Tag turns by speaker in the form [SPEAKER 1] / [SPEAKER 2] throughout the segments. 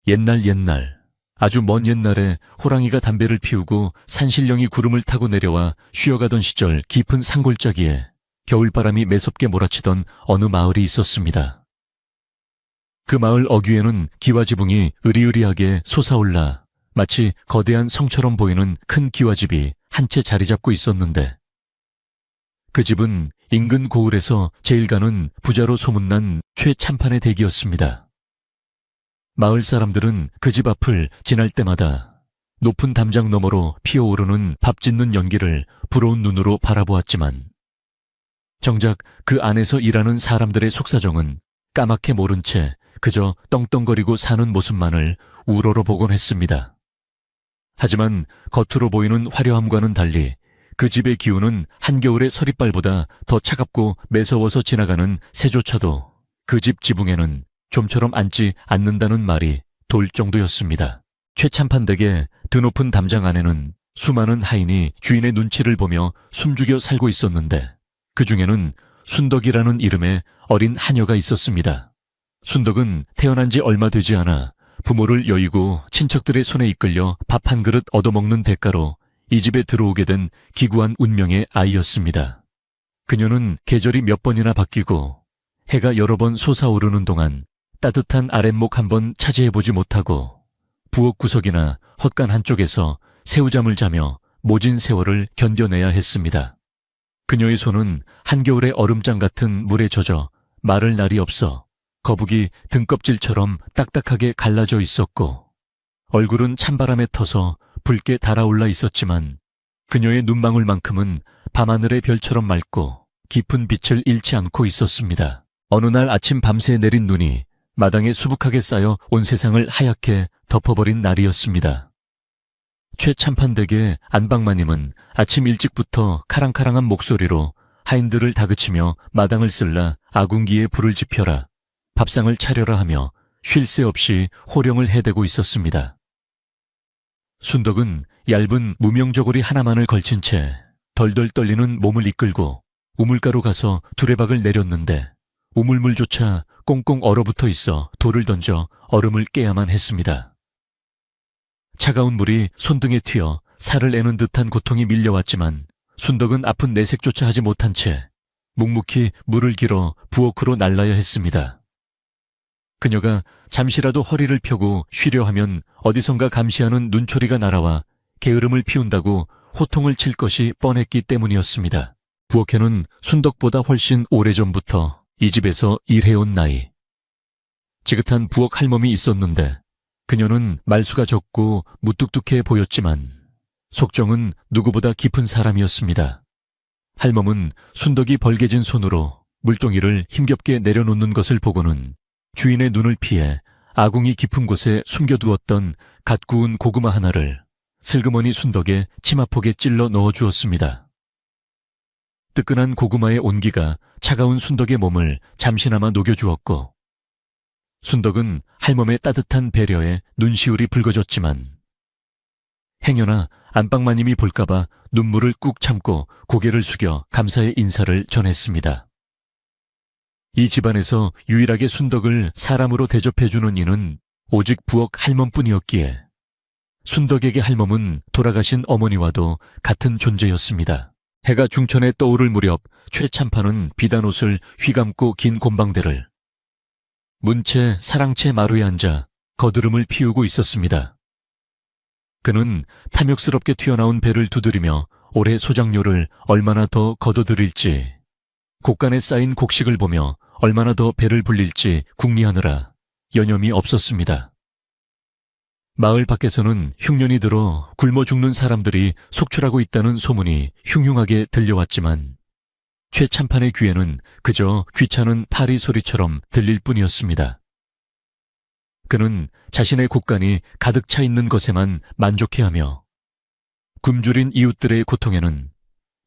[SPEAKER 1] 옛날, 아주 먼 옛날에 호랑이가 담배를 피우고 산신령이 구름을 타고 내려와 쉬어가던 시절 깊은 산골짜기에 겨울바람이 매섭게 몰아치던 어느 마을이 있었습니다. 그 마을 어귀에는 기와지붕이 으리으리하게 솟아올라 마치 거대한 성처럼 보이는 큰 기와집이 한 채 자리 잡고 있었는데, 그 집은 인근 고을에서 제일 가는 부자로 소문난 최참판의 댁이었습니다. 마을 사람들은 그 집 앞을 지날 때마다 높은 담장 너머로 피어오르는 밥 짓는 연기를 부러운 눈으로 바라보았지만, 정작 그 안에서 일하는 사람들의 속사정은 까맣게 모른 채 그저 떵떵거리고 사는 모습만을 우러러보곤 했습니다. 하지만 겉으로 보이는 화려함과는 달리 그 집의 기운은 한겨울의 서리빨보다 더 차갑고 매서워서 지나가는 새조차도 그 집 지붕에는 좀처럼 앉지 않는다는 말이 돌 정도였습니다. 최참판 댁의 드높은 담장 안에는 수많은 하인이 주인의 눈치를 보며 숨죽여 살고 있었는데, 그 중에는 순덕이라는 이름의 어린 하녀가 있었습니다. 순덕은 태어난 지 얼마 되지 않아 부모를 여의고 친척들의 손에 이끌려 밥 한 그릇 얻어먹는 대가로 이 집에 들어오게 된 기구한 운명의 아이였습니다. 그녀는 계절이 몇 번이나 바뀌고 해가 여러 번 솟아오르는 동안 따뜻한 아랫목 한번 차지해보지 못하고 부엌 구석이나 헛간 한쪽에서 새우잠을 자며 모진 세월을 견뎌내야 했습니다. 그녀의 손은 한겨울의 얼음장 같은 물에 젖어 마를 날이 없어 거북이 등껍질처럼 딱딱하게 갈라져 있었고, 얼굴은 찬바람에 터서 붉게 달아올라 있었지만 그녀의 눈망울만큼은 밤하늘의 별처럼 맑고 깊은 빛을 잃지 않고 있었습니다. 어느 날 아침 밤새 내린 눈이 마당에 수북하게 쌓여 온 세상을 하얗게 덮어버린 날이었습니다. 최참판 댁의 안방마님은 아침 일찍부터 카랑카랑한 목소리로 하인들을 다그치며 마당을 쓸라 아궁기에 불을 지펴라, 밥상을 차려라 하며 쉴 새 없이 호령을 해대고 있었습니다. 순덕은 얇은 무명저고리 하나만을 걸친 채 덜덜 떨리는 몸을 이끌고 우물가로 가서 두레박을 내렸는데, 우물물조차 꽁꽁 얼어붙어 있어 돌을 던져 얼음을 깨야만 했습니다. 차가운 물이 손등에 튀어 살을 내는 듯한 고통이 밀려왔지만 순덕은 아픈 내색조차 하지 못한 채 묵묵히 물을 길어 부엌으로 날라야 했습니다. 그녀가 잠시라도 허리를 펴고 쉬려 하면 어디선가 감시하는 눈초리가 날아와 게으름을 피운다고 호통을 칠 것이 뻔했기 때문이었습니다. 부엌에는 순덕보다 훨씬 오래전부터 이 집에서 일해온 나이, 지긋한 부엌 할멈이 있었는데, 그녀는 말수가 적고 무뚝뚝해 보였지만 속정은 누구보다 깊은 사람이었습니다. 할멈은 순덕이 벌개진 손으로 물동이를 힘겹게 내려놓는 것을 보고는 주인의 눈을 피해 아궁이 깊은 곳에 숨겨두었던 갓 구운 고구마 하나를 슬그머니 순덕의 치마폭에 찔러 넣어주었습니다. 뜨끈한 고구마의 온기가 차가운 순덕의 몸을 잠시나마 녹여주었고, 순덕은 할멈의 따뜻한 배려에 눈시울이 붉어졌지만 행여나 안방마님이 볼까봐 눈물을 꾹 참고 고개를 숙여 감사의 인사를 전했습니다. 이 집안에서 유일하게 순덕을 사람으로 대접해주는 이는 오직 부엌 할멈뿐이었기에 순덕에게 할멈은 돌아가신 어머니와도 같은 존재였습니다. 해가 중천에 떠오를 무렵 최참판은 비단 옷을 휘감고 긴 곰방대를 문채 사랑채 마루에 앉아 거드름을 피우고 있었습니다. 그는 탐욕스럽게 튀어나온 배를 두드리며 올해 소장료를 얼마나 더 걷어들일지, 곡간에 쌓인 곡식을 보며 얼마나 더 배를 불릴지 궁리하느라 여념이 없었습니다. 마을 밖에서는 흉년이 들어 굶어 죽는 사람들이 속출하고 있다는 소문이 흉흉하게 들려왔지만 최참판의 귀에는 그저 귀찮은 파리 소리처럼 들릴 뿐이었습니다. 그는 자신의 곡간이 가득 차 있는 것에만 만족해하며 굶주린 이웃들의 고통에는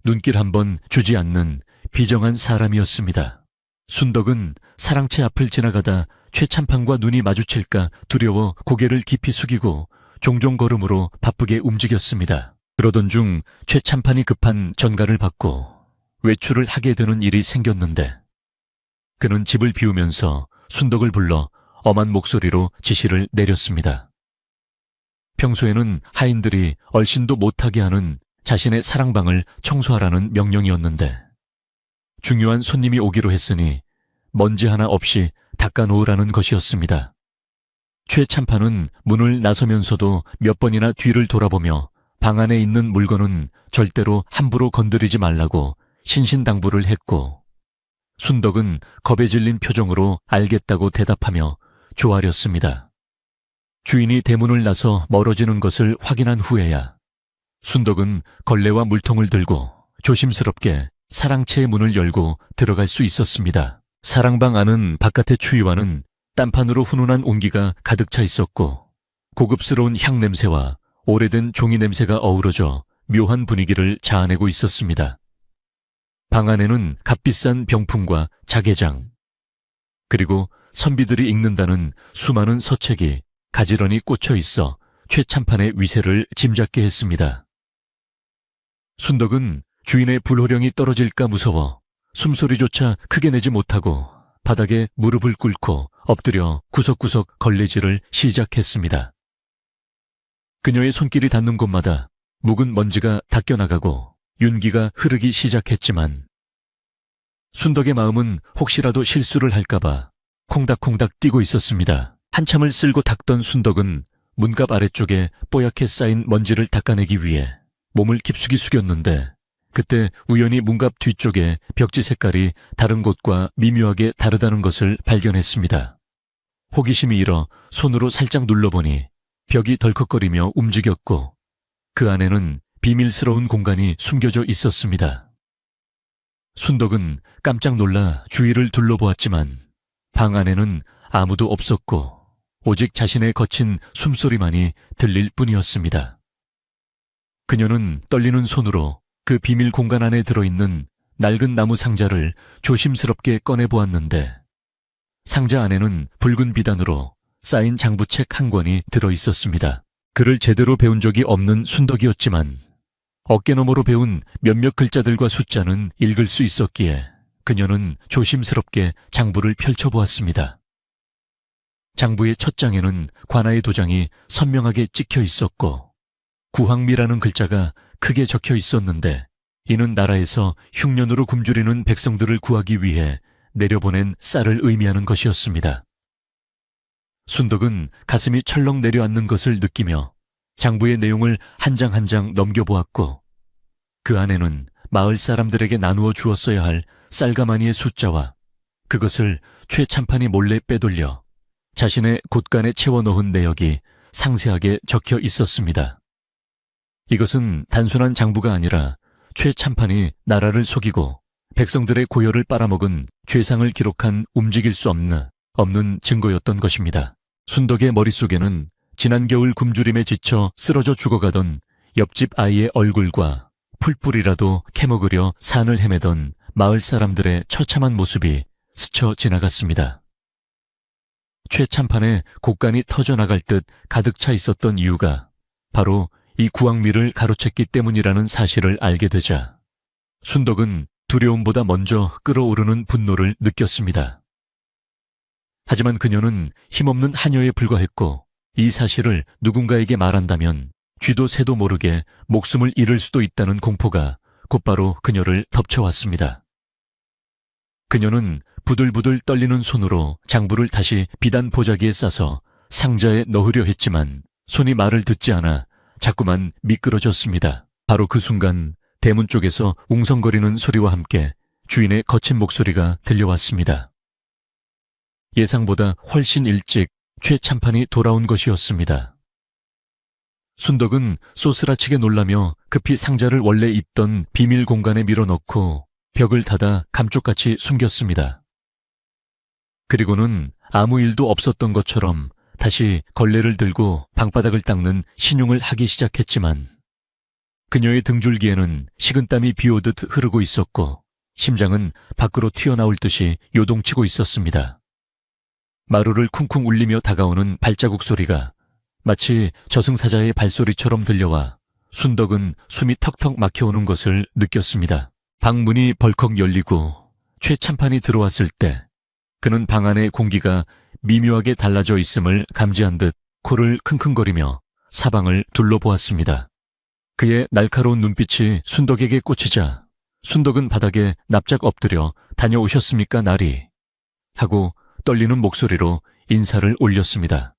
[SPEAKER 1] 눈길 한번 주지 않는 비정한 사람이었습니다. 순덕은 사랑채 앞을 지나가다 최참판과 눈이 마주칠까 두려워 고개를 깊이 숙이고 종종 걸음으로 바쁘게 움직였습니다. 그러던 중 최참판이 급한 전가를 받고 외출을 하게 되는 일이 생겼는데, 그는 집을 비우면서 순덕을 불러 엄한 목소리로 지시를 내렸습니다. 평소에는 하인들이 얼씬도 못하게 하는 자신의 사랑방을 청소하라는 명령이었는데 중요한 손님이 오기로 했으니 먼지 하나 없이 닦아놓으라는 것이었습니다. 최 참판은 문을 나서면서도 몇 번이나 뒤를 돌아보며 방 안에 있는 물건은 절대로 함부로 건드리지 말라고 신신당부를 했고 순덕은 겁에 질린 표정으로 알겠다고 대답하며 조아렸습니다. 주인이 대문을 나서 멀어지는 것을 확인한 후에야 순덕은 걸레와 물통을 들고 조심스럽게 사랑채의 문을 열고 들어갈 수 있었습니다. 사랑방 안은 바깥의 추위와는 딴판으로 훈훈한 온기가 가득 차 있었고 고급스러운 향 냄새와 오래된 종이 냄새가 어우러져 묘한 분위기를 자아내고 있었습니다. 방 안에는 값비싼 병풍과 자개장, 그리고 선비들이 읽는다는 수많은 서책이 가지런히 꽂혀 있어 최 참판의 위세를 짐작게 했습니다. 순덕은 주인의 불호령이 떨어질까 무서워 숨소리조차 크게 내지 못하고 바닥에 무릎을 꿇고 엎드려 구석구석 걸레질을 시작했습니다. 그녀의 손길이 닿는 곳마다 묵은 먼지가 닦여나가고 윤기가 흐르기 시작했지만 순덕의 마음은 혹시라도 실수를 할까봐 콩닥콩닥 뛰고 있었습니다. 한참을 쓸고 닦던 순덕은 문갑 아래쪽에 뽀얗게 쌓인 먼지를 닦아내기 위해 몸을 깊숙이 숙였는데 그때 우연히 문갑 뒤쪽에 벽지 색깔이 다른 곳과 미묘하게 다르다는 것을 발견했습니다. 호기심이 일어 손으로 살짝 눌러보니 벽이 덜컥거리며 움직였고 그 안에는 비밀스러운 공간이 숨겨져 있었습니다. 순덕은 깜짝 놀라 주위를 둘러보았지만 방 안에는 아무도 없었고 오직 자신의 거친 숨소리만이 들릴 뿐이었습니다. 그녀는 떨리는 손으로 그 비밀 공간 안에 들어있는 낡은 나무 상자를 조심스럽게 꺼내보았는데 상자 안에는 붉은 비단으로 쌓인 장부책 한 권이 들어있었습니다. 글을 제대로 배운 적이 없는 순덕이었지만 어깨너머로 배운 몇몇 글자들과 숫자는 읽을 수 있었기에 그녀는 조심스럽게 장부를 펼쳐보았습니다. 장부의 첫 장에는 관아의 도장이 선명하게 찍혀 있었고 구항미라는 글자가 크게 적혀 있었는데 이는 나라에서 흉년으로 굶주리는 백성들을 구하기 위해 내려보낸 쌀을 의미하는 것이었습니다. 순덕은 가슴이 철렁 내려앉는 것을 느끼며 장부의 내용을 한 장 한 장 넘겨보았고 그 안에는 마을 사람들에게 나누어 주었어야 할 쌀가마니의 숫자와 그것을 최 참판이 몰래 빼돌려 자신의 곳간에 채워 넣은 내역이 상세하게 적혀 있었습니다. 이것은 단순한 장부가 아니라 최 참판이 나라를 속이고 백성들의 고열을 빨아먹은 죄상을 기록한 움직일 수 없는 증거였던 것입니다. 순덕의 머릿속에는 지난 겨울 굶주림에 지쳐 쓰러져 죽어가던 옆집 아이의 얼굴과 풀뿌리라도 캐먹으려 산을 헤매던 마을 사람들의 처참한 모습이 스쳐 지나갔습니다. 최 참판의 곡간이 터져나갈 듯 가득 차 있었던 이유가 바로 이 구황미를 가로챘기 때문이라는 사실을 알게 되자 순덕은 두려움보다 먼저 끓어오르는 분노를 느꼈습니다. 하지만 그녀는 힘없는 하녀에 불과했고 이 사실을 누군가에게 말한다면 쥐도 새도 모르게 목숨을 잃을 수도 있다는 공포가 곧바로 그녀를 덮쳐왔습니다. 그녀는 부들부들 떨리는 손으로 장부를 다시 비단 보자기에 싸서 상자에 넣으려 했지만 손이 말을 듣지 않아 자꾸만 미끄러졌습니다. 바로 그 순간 대문 쪽에서 웅성거리는 소리와 함께 주인의 거친 목소리가 들려왔습니다. 예상보다 훨씬 일찍 최 참판이 돌아온 것이었습니다. 순덕은 쏘스라치게 놀라며 급히 상자를 원래 있던 비밀 공간에 밀어넣고 벽을 닫아 감쪽같이 숨겼습니다. 그리고는 아무 일도 없었던 것처럼 다시 걸레를 들고 방바닥을 닦는 신용을 하기 시작했지만 그녀의 등줄기에는 식은땀이 비오듯 흐르고 있었고 심장은 밖으로 튀어나올 듯이 요동치고 있었습니다. 마루를 쿵쿵 울리며 다가오는 발자국 소리가 마치 저승사자의 발소리처럼 들려와 순덕은 숨이 턱턱 막혀오는 것을 느꼈습니다. 방 문이 벌컥 열리고 최 참판이 들어왔을 때 그는 방 안의 공기가 미묘하게 달라져 있음을 감지한 듯 코를 킁킁거리며 사방을 둘러보았습니다. 그의 날카로운 눈빛이 순덕에게 꽂히자 순덕은 바닥에 납작 엎드려 다녀오셨습니까, 나리? 하고 떨리는 목소리로 인사를 올렸습니다.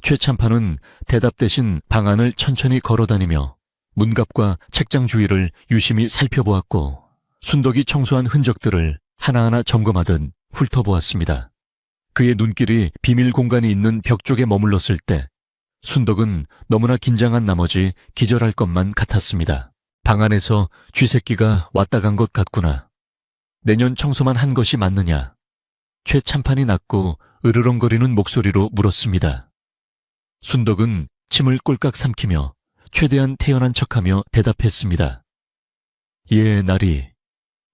[SPEAKER 1] 최참판은 대답 대신 방 안을 천천히 걸어다니며 문갑과 책장 주위를 유심히 살펴보았고 순덕이 청소한 흔적들을 하나하나 점검하듯 훑어보았습니다. 그의 눈길이 비밀 공간이 있는 벽 쪽에 머물렀을 때 순덕은 너무나 긴장한 나머지 기절할 것만 같았습니다. 방 안에서 쥐새끼가 왔다 간 것 같구나. 내년 청소만 한 것이 맞느냐? 최참판이 낮고 으르렁거리는 목소리로 물었습니다. 순덕은 침을 꼴깍 삼키며 최대한 태연한 척하며 대답했습니다. 예, 나리.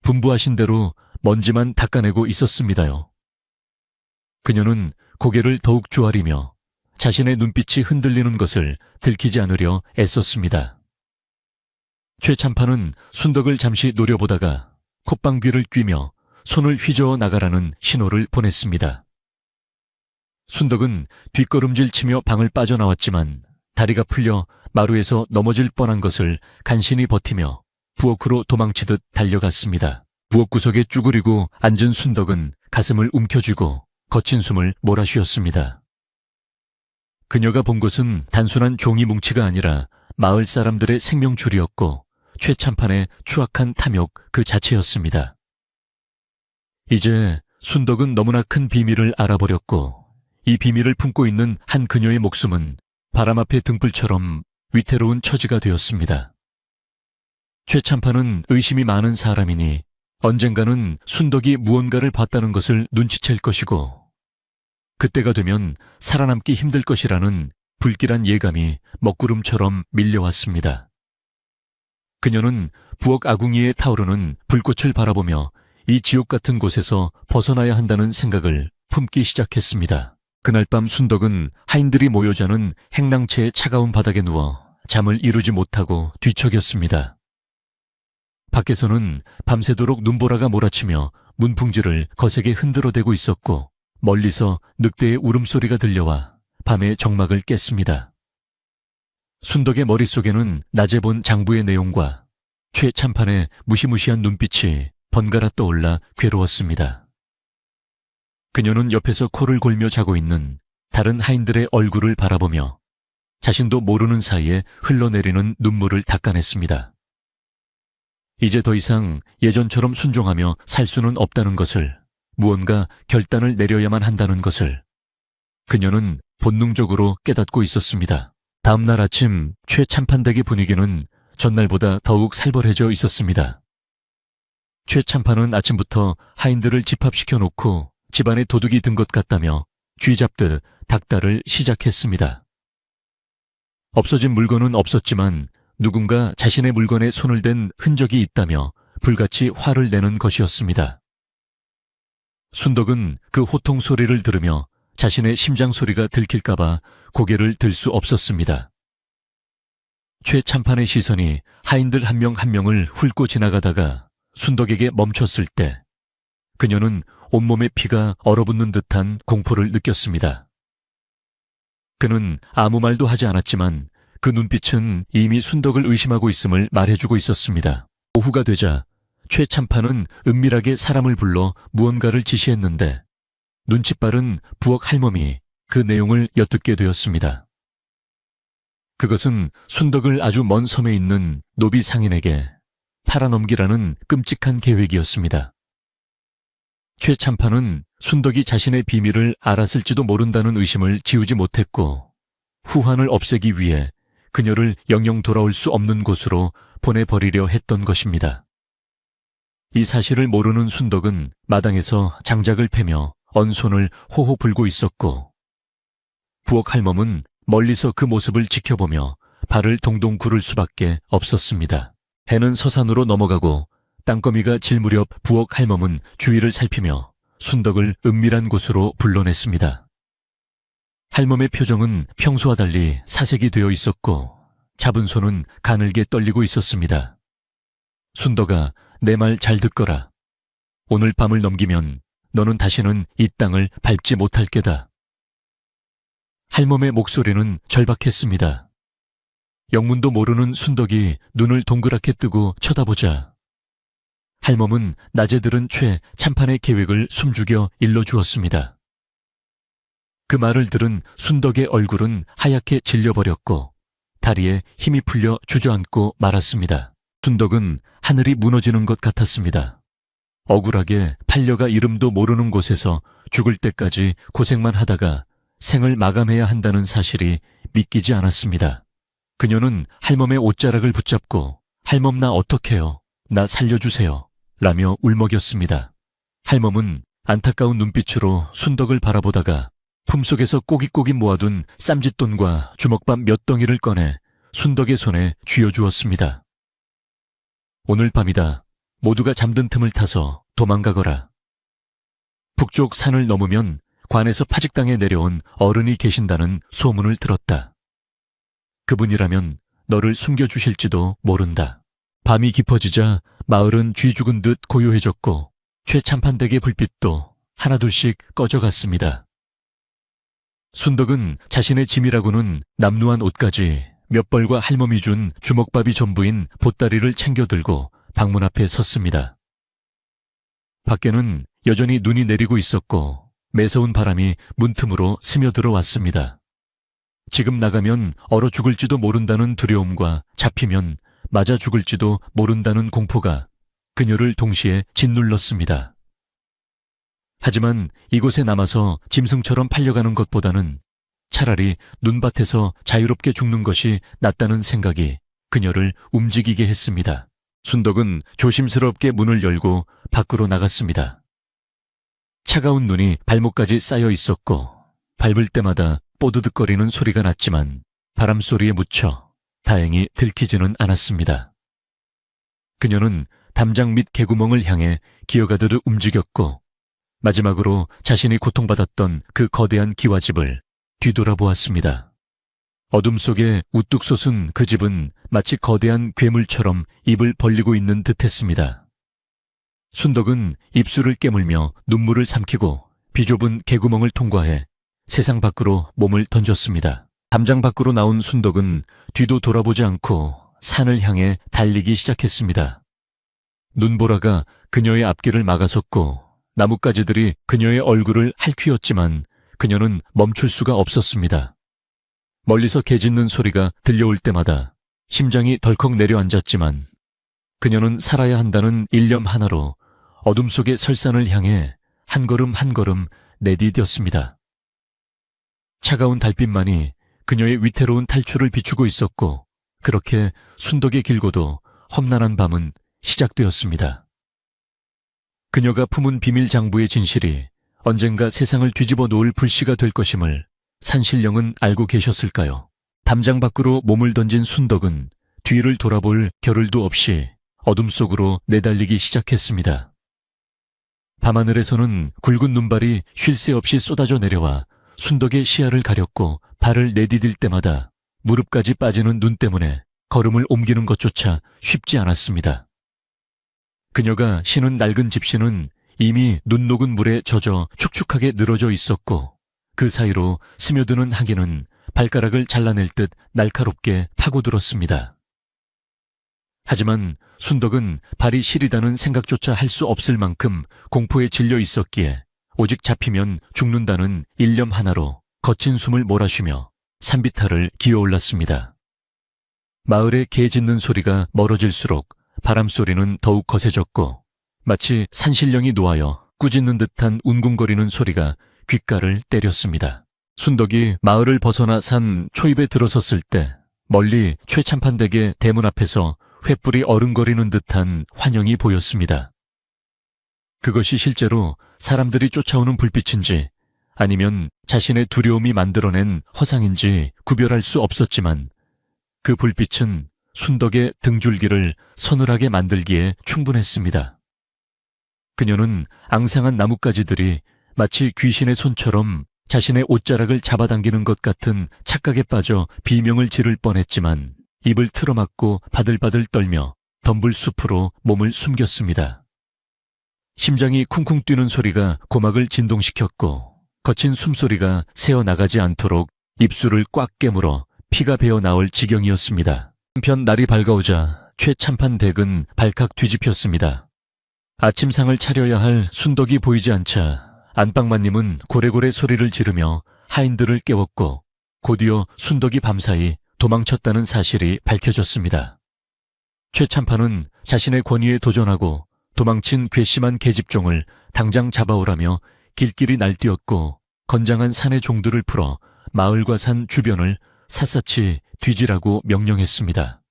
[SPEAKER 1] 분부하신 대로 먼지만 닦아내고 있었습니다요. 그녀는 고개를 더욱 조아리며 자신의 눈빛이 흔들리는 것을 들키지 않으려 애썼습니다. 최참판은 순덕을 잠시 노려보다가 콧방귀를 뀌며 손을 휘저어 나가라는 신호를 보냈습니다. 순덕은 뒷걸음질 치며 방을 빠져나왔지만 다리가 풀려 마루에서 넘어질 뻔한 것을 간신히 버티며 부엌으로 도망치듯 달려갔습니다. 부엌 구석에 쭈그리고 앉은 순덕은 가슴을 움켜쥐고 거친 숨을 몰아쉬었습니다. 그녀가 본 것은 단순한 종이 뭉치가 아니라 마을 사람들의 생명줄이었고 최참판의 추악한 탐욕 그 자체였습니다. 이제 순덕은 너무나 큰 비밀을 알아버렸고 이 비밀을 품고 있는 한 그녀의 목숨은 바람 앞의 등불처럼 위태로운 처지가 되었습니다. 최참판은 의심이 많은 사람이니 언젠가는 순덕이 무언가를 봤다는 것을 눈치챌 것이고 그때가 되면 살아남기 힘들 것이라는 불길한 예감이 먹구름처럼 밀려왔습니다. 그녀는 부엌 아궁이에 타오르는 불꽃을 바라보며 이 지옥 같은 곳에서 벗어나야 한다는 생각을 품기 시작했습니다. 그날 밤 순덕은 하인들이 모여 자는 행랑채의 차가운 바닥에 누워 잠을 이루지 못하고 뒤척였습니다. 밖에서는 밤새도록 눈보라가 몰아치며 문풍지를 거세게 흔들어대고 있었고 멀리서 늑대의 울음소리가 들려와 밤의 정막을 깼습니다. 순덕의 머릿속에는 낮에 본 장부의 내용과 최참판의 무시무시한 눈빛이 번갈아 떠올라 괴로웠습니다. 그녀는 옆에서 코를 골며 자고 있는 다른 하인들의 얼굴을 바라보며 자신도 모르는 사이에 흘러내리는 눈물을 닦아냈습니다. 이제 더 이상 예전처럼 순종하며 살 수는 없다는 것을, 무언가 결단을 내려야만 한다는 것을 그녀는 본능적으로 깨닫고 있었습니다. 다음 날 아침 최참판댁의 분위기는 전날보다 더욱 살벌해져 있었습니다. 최참판은 아침부터 하인들을 집합시켜 놓고 집안에 도둑이 든 것 같다며 쥐 잡듯 닥달을 시작했습니다. 없어진 물건은 없었지만 누군가 자신의 물건에 손을 댄 흔적이 있다며 불같이 화를 내는 것이었습니다. 순덕은 그 호통 소리를 들으며 자신의 심장 소리가 들킬까봐 고개를 들 수 없었습니다. 최참판의 시선이 하인들 한 명 한 명을 훑고 지나가다가 순덕에게 멈췄을 때 그녀는 온몸에 피가 얼어붙는 듯한 공포를 느꼈습니다. 그는 아무 말도 하지 않았지만 그 눈빛은 이미 순덕을 의심하고 있음을 말해주고 있었습니다. 오후가 되자 최참판은 은밀하게 사람을 불러 무언가를 지시했는데 눈치 빠른 부엌 할멈이 그 내용을 엿듣게 되었습니다. 그것은 순덕을 아주 먼 섬에 있는 노비 상인에게 팔아넘기라는 끔찍한 계획이었습니다. 최참판은 순덕이 자신의 비밀을 알았을지도 모른다는 의심을 지우지 못했고 후환을 없애기 위해 그녀를 영영 돌아올 수 없는 곳으로 보내버리려 했던 것입니다. 이 사실을 모르는 순덕은 마당에서 장작을 패며 언손을 호호 불고 있었고 부엌 할멈은 멀리서 그 모습을 지켜보며 발을 동동 구를 수밖에 없었습니다. 해는 서산으로 넘어가고 땅거미가 질 무렵 부엌 할멈은 주위를 살피며 순덕을 은밀한 곳으로 불러냈습니다. 할멈의 표정은 평소와 달리 사색이 되어 있었고 잡은 손은 가늘게 떨리고 있었습니다. 순덕아, 내 말 잘 듣거라. 오늘 밤을 넘기면 너는 다시는 이 땅을 밟지 못할 게다. 할멈의 목소리는 절박했습니다. 영문도 모르는 순덕이 눈을 동그랗게 뜨고 쳐다보자 할멈은 낮에 들은 최 참판의 계획을 숨죽여 일러주었습니다. 그 말을 들은 순덕의 얼굴은 하얗게 질려버렸고 다리에 힘이 풀려 주저앉고 말았습니다. 순덕은 하늘이 무너지는 것 같았습니다. 억울하게 팔려가 이름도 모르는 곳에서 죽을 때까지 고생만 하다가 생을 마감해야 한다는 사실이 믿기지 않았습니다. 그녀는 할멈의 옷자락을 붙잡고 할멈 나 어떡해요? 나 살려주세요. 라며 울먹였습니다. 할멈은 안타까운 눈빛으로 순덕을 바라보다가 품속에서 꼬깃꼬깃 모아둔 쌈짓돈과 주먹밥 몇 덩이를 꺼내 순덕의 손에 쥐어주었습니다. 오늘 밤이다. 모두가 잠든 틈을 타서 도망가거라. 북쪽 산을 넘으면 관에서 파직당해 내려온 어른이 계신다는 소문을 들었다. 그분이라면 너를 숨겨주실지도 모른다. 밤이 깊어지자 마을은 쥐 죽은 듯 고요해졌고 최참판댁의 불빛도 하나둘씩 꺼져갔습니다. 순덕은 자신의 짐이라고는 남루한 옷까지 몇 벌과 할멈이 준 주먹밥이 전부인 보따리를 챙겨 들고 방문 앞에 섰습니다. 밖에는 여전히 눈이 내리고 있었고 매서운 바람이 문틈으로 스며들어 왔습니다. 지금 나가면 얼어 죽을지도 모른다는 두려움과 잡히면 맞아 죽을지도 모른다는 공포가 그녀를 동시에 짓눌렀습니다. 하지만 이곳에 남아서 짐승처럼 팔려가는 것보다는 차라리 눈밭에서 자유롭게 죽는 것이 낫다는 생각이 그녀를 움직이게 했습니다. 순덕은 조심스럽게 문을 열고 밖으로 나갔습니다. 차가운 눈이 발목까지 쌓여 있었고 밟을 때마다 뽀드득거리는 소리가 났지만 바람소리에 묻혀 다행히 들키지는 않았습니다. 그녀는 담장 밑 개구멍을 향해 기어가듯 움직였고 마지막으로 자신이 고통받았던 그 거대한 기와집을 뒤돌아보았습니다. 어둠 속에 우뚝 솟은 그 집은 마치 거대한 괴물처럼 입을 벌리고 있는 듯했습니다. 순덕은 입술을 깨물며 눈물을 삼키고 비좁은 개구멍을 통과해 세상 밖으로 몸을 던졌습니다. 담장 밖으로 나온 순덕은 뒤도 돌아보지 않고 산을 향해 달리기 시작했습니다. 눈보라가 그녀의 앞길을 막아섰고 나뭇가지들이 그녀의 얼굴을 핥히었지만 그녀는 멈출 수가 없었습니다. 멀리서 개 짖는 소리가 들려올 때마다 심장이 덜컥 내려앉았지만 그녀는 살아야 한다는 일념 하나로 어둠 속의 설산을 향해 한 걸음 한 걸음 내디뎠습니다. 차가운 달빛만이 그녀의 위태로운 탈출을 비추고 있었고 그렇게 순덕의 길고도 험난한 밤은 시작되었습니다. 그녀가 품은 비밀 장부의 진실이 언젠가 세상을 뒤집어 놓을 불씨가 될 것임을 산신령은 알고 계셨을까요? 담장 밖으로 몸을 던진 순덕은 뒤를 돌아볼 겨를도 없이 어둠 속으로 내달리기 시작했습니다. 밤하늘에서는 굵은 눈발이 쉴 새 없이 쏟아져 내려와 순덕의 시야를 가렸고 발을 내디딜 때마다 무릎까지 빠지는 눈 때문에 걸음을 옮기는 것조차 쉽지 않았습니다. 그녀가 신은 낡은 집시는 이미 눈 녹은 물에 젖어 축축하게 늘어져 있었고 그 사이로 스며드는 하기는 발가락을 잘라낼 듯 날카롭게 파고들었습니다. 하지만 순덕은 발이 시리다는 생각조차 할 수 없을 만큼 공포에 질려 있었기에 오직 잡히면 죽는다는 일념 하나로 거친 숨을 몰아쉬며 산비탈을 기어올랐습니다. 마을에 개 짖는 소리가 멀어질수록 바람소리는 더욱 거세졌고 마치 산신령이 놓아여 꾸짖는 듯한 웅궁거리는 소리가 귓가를 때렸습니다. 순덕이 마을을 벗어나 산 초입에 들어섰을 때 멀리 최참판댁의 대문 앞에서 횃불이 어른거리는 듯한 환영이 보였습니다. 그것이 실제로 사람들이 쫓아오는 불빛인지 아니면 자신의 두려움이 만들어낸 허상인지 구별할 수 없었지만 그 불빛은 순덕의 등줄기를 서늘하게 만들기에 충분했습니다. 그녀는 앙상한 나뭇가지들이 마치 귀신의 손처럼 자신의 옷자락을 잡아당기는 것 같은 착각에 빠져 비명을 지를 뻔했지만 입을 틀어막고 바들바들 떨며 덤불 숲으로 몸을 숨겼습니다. 심장이 쿵쿵 뛰는 소리가 고막을 진동시켰고 거친 숨소리가 새어나가지 않도록 입술을 꽉 깨물어 피가 배어 나올 지경이었습니다. 한편 날이 밝아오자 최참판 댁은 발칵 뒤집혔습니다. 아침상을 차려야 할 순덕이 보이지 않자 안방마님은 고래고래 소리를 지르며 하인들을 깨웠고 곧이어 순덕이 밤사이 도망쳤다는 사실이 밝혀졌습니다. 최참판은 자신의 권위에 도전하고 도망친 괘씸한 계집종을 당장 잡아오라며 길길이 날뛰었고 건장한 산의 종들을 풀어 마을과 산 주변을 샅샅이 뒤지라고 명령했습니다.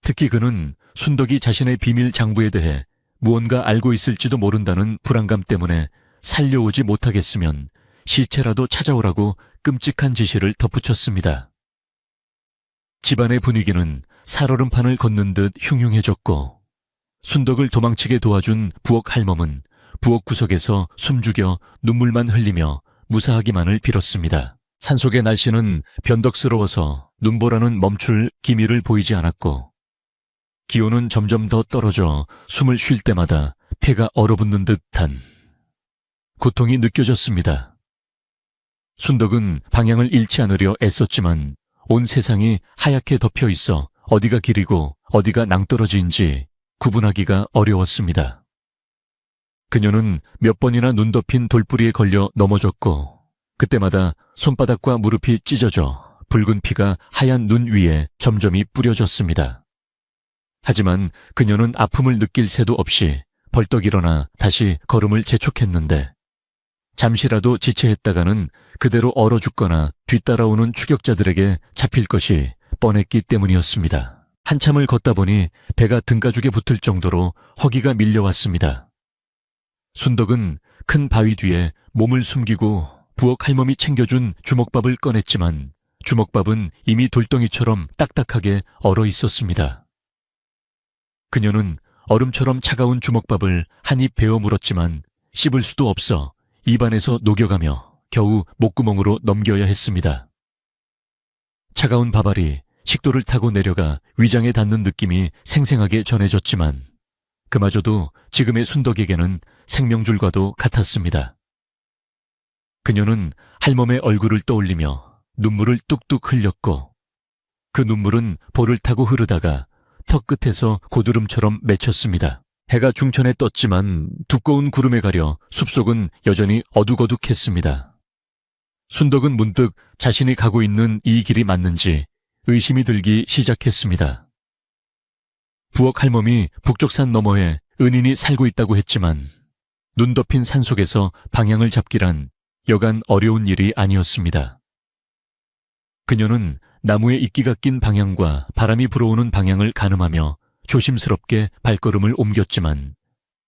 [SPEAKER 1] 특히 그는 순덕이 자신의 비밀 장부에 대해 무언가 알고 있을지도 모른다는 불안감 때문에 살려오지 못하겠으면 시체라도 찾아오라고 끔찍한 지시를 덧붙였습니다. 집안의 분위기는 살얼음판을 걷는 듯 흉흉해졌고 순덕을 도망치게 도와준 부엌 할멈은 부엌 구석에서 숨죽여 눈물만 흘리며 무사하기만을 빌었습니다. 산속의 날씨는 변덕스러워서 눈보라는 멈출 기미를 보이지 않았고 기온은 점점 더 떨어져 숨을 쉴 때마다 폐가 얼어붙는 듯한 고통이 느껴졌습니다. 순덕은 방향을 잃지 않으려 애썼지만 온 세상이 하얗게 덮여 있어 어디가 길이고 어디가 낭떠러지인지 구분하기가 어려웠습니다. 그녀는 몇 번이나 눈 덮인 돌부리에 걸려 넘어졌고 그때마다 손바닥과 무릎이 찢어져 붉은 피가 하얀 눈 위에 점점이 뿌려졌습니다. 하지만 그녀는 아픔을 느낄 새도 없이 벌떡 일어나 다시 걸음을 재촉했는데 잠시라도 지체했다가는 그대로 얼어 죽거나 뒤따라오는 추격자들에게 잡힐 것이 뻔했기 때문이었습니다. 한참을 걷다 보니 배가 등가죽에 붙을 정도로 허기가 밀려왔습니다. 순덕은 큰 바위 뒤에 몸을 숨기고 부엌 할멈이 챙겨준 주먹밥을 꺼냈지만 주먹밥은 이미 돌덩이처럼 딱딱하게 얼어 있었습니다. 그녀는 얼음처럼 차가운 주먹밥을 한 입 베어 물었지만 씹을 수도 없어 입안에서 녹여가며 겨우 목구멍으로 넘겨야 했습니다. 차가운 밥알이 식도를 타고 내려가 위장에 닿는 느낌이 생생하게 전해졌지만 그마저도 지금의 순덕에게는 생명줄과도 같았습니다. 그녀는 할멈의 얼굴을 떠올리며 눈물을 뚝뚝 흘렸고 그 눈물은 볼을 타고 흐르다가 턱 끝에서 고드름처럼 맺혔습니다. 해가 중천에 떴지만 두꺼운 구름에 가려 숲속은 여전히 어둑어둑했습니다. 순덕은 문득 자신이 가고 있는 이 길이 맞는지 의심이 들기 시작했습니다. 부엌 할멈이 북쪽산 너머에 은인이 살고 있다고 했지만 눈 덮인 산속에서 방향을 잡기란 여간 어려운 일이 아니었습니다. 그녀는 나무에 이끼가 낀 방향과 바람이 불어오는 방향을 가늠하며 조심스럽게 발걸음을 옮겼지만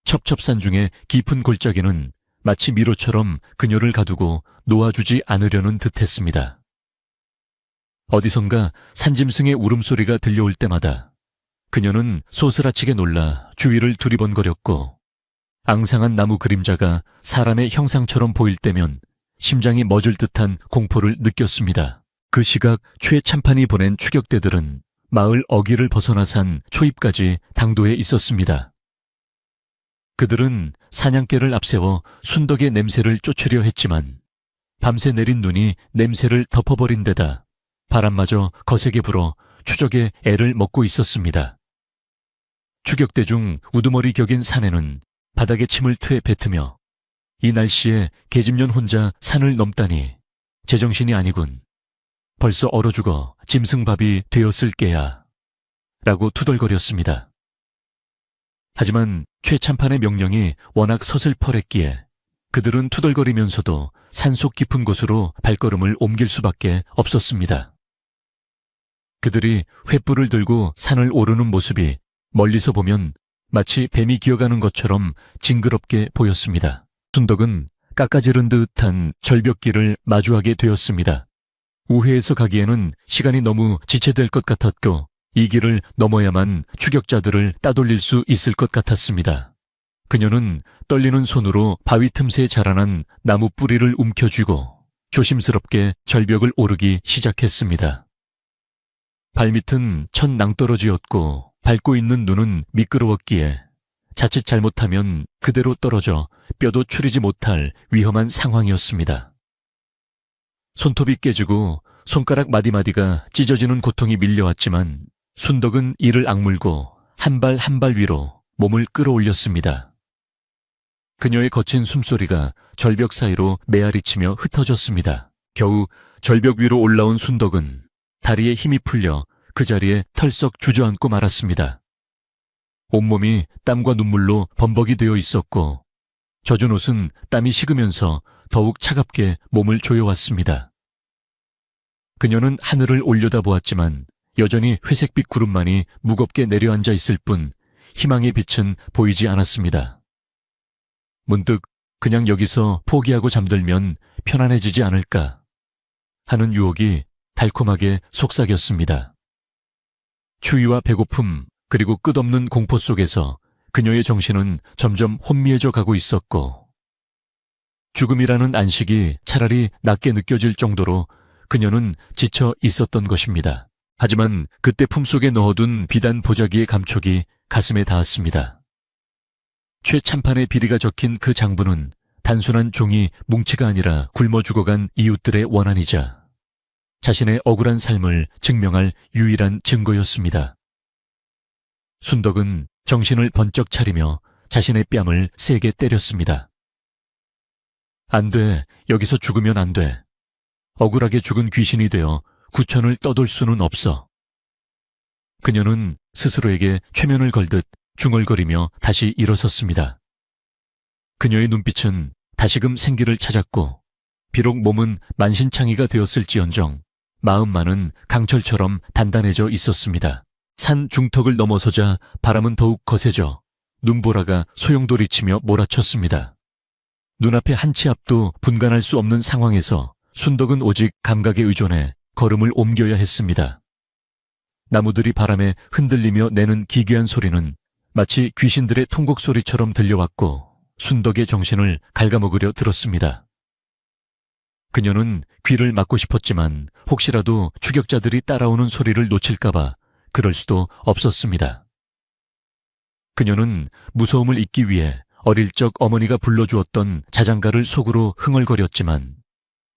[SPEAKER 1] 첩첩산 중에 깊은 골짜기는 마치 미로처럼 그녀를 가두고 놓아주지 않으려는 듯했습니다. 어디선가 산짐승의 울음소리가 들려올 때마다 그녀는 소스라치게 놀라 주위를 두리번거렸고 앙상한 나무 그림자가 사람의 형상처럼 보일 때면 심장이 멎을 듯한 공포를 느꼈습니다. 그 시각 최참판이 보낸 추격대들은 마을 어귀를 벗어나 산 초입까지 당도해 있었습니다. 그들은 사냥개를 앞세워 순덕의 냄새를 쫓으려 했지만 밤새 내린 눈이 냄새를 덮어버린 데다 바람마저 거세게 불어 추적에 애를 먹고 있었습니다. 추격대 중 우두머리 격인 사내는 바닥에 침을 퇴 뱉으며 이 날씨에 계집년 혼자 산을 넘다니 제정신이 아니군. 벌써 얼어 죽어 짐승밥이 되었을 게야 라고 투덜거렸습니다. 하지만 최참판의 명령이 워낙 서슬퍼랬기에 그들은 투덜거리면서도 산속 깊은 곳으로 발걸음을 옮길 수밖에 없었습니다. 그들이 횃불을 들고 산을 오르는 모습이 멀리서 보면 마치 뱀이 기어가는 것처럼 징그럽게 보였습니다. 순덕은 깎아지른 듯한 절벽길을 마주하게 되었습니다. 우회해서 가기에는 시간이 너무 지체될 것 같았고 이 길을 넘어야만 추격자들을 따돌릴 수 있을 것 같았습니다. 그녀는 떨리는 손으로 바위 틈새에 자라난 나무 뿌리를 움켜쥐고 조심스럽게 절벽을 오르기 시작했습니다. 발밑은 천 낭떠러지였고 밟고 있는 눈은 미끄러웠기에 자칫 잘못하면 그대로 떨어져 뼈도 추리지 못할 위험한 상황이었습니다. 손톱이 깨지고 손가락 마디마디가 찢어지는 고통이 밀려왔지만 순덕은 이를 악물고 한 발 한 발 위로 몸을 끌어올렸습니다. 그녀의 거친 숨소리가 절벽 사이로 메아리치며 흩어졌습니다. 겨우 절벽 위로 올라온 순덕은 다리에 힘이 풀려 그 자리에 털썩 주저앉고 말았습니다. 온몸이 땀과 눈물로 범벅이 되어 있었고 젖은 옷은 땀이 식으면서 더욱 차갑게 몸을 조여왔습니다. 그녀는 하늘을 올려다보았지만 여전히 회색빛 구름만이 무겁게 내려앉아 있을 뿐 희망의 빛은 보이지 않았습니다. 문득 그냥 여기서 포기하고 잠들면 편안해지지 않을까 하는 유혹이 달콤하게 속삭였습니다. 추위와 배고픔 그리고 끝없는 공포 속에서 그녀의 정신은 점점 혼미해져 가고 있었고 죽음이라는 안식이 차라리 낫게 느껴질 정도로 그녀는 지쳐 있었던 것입니다. 하지만 그때 품속에 넣어둔 비단 보자기의 감촉이 가슴에 닿았습니다. 최참판의 비리가 적힌 그 장부는 단순한 종이 뭉치가 아니라 굶어 죽어간 이웃들의 원한이자 자신의 억울한 삶을 증명할 유일한 증거였습니다. 순덕은 정신을 번쩍 차리며 자신의 뺨을 세게 때렸습니다. 안 돼, 여기서 죽으면 안 돼. 억울하게 죽은 귀신이 되어 구천을 떠돌 수는 없어. 그녀는 스스로에게 최면을 걸듯 중얼거리며 다시 일어섰습니다. 그녀의 눈빛은 다시금 생기를 찾았고 비록 몸은 만신창이가 되었을지언정 마음만은 강철처럼 단단해져 있었습니다. 산 중턱을 넘어서자 바람은 더욱 거세져 눈보라가 소용돌이치며 몰아쳤습니다. 눈앞의 한 치 앞도 분간할 수 없는 상황에서 순덕은 오직 감각에 의존해 걸음을 옮겨야 했습니다. 나무들이 바람에 흔들리며 내는 기괴한 소리는 마치 귀신들의 통곡 소리처럼 들려왔고 순덕의 정신을 갉아먹으려 들었습니다. 그녀는 귀를 막고 싶었지만 혹시라도 추격자들이 따라오는 소리를 놓칠까봐 그럴 수도 없었습니다. 그녀는 무서움을 잊기 위해 어릴 적 어머니가 불러주었던 자장가를 속으로 흥얼거렸지만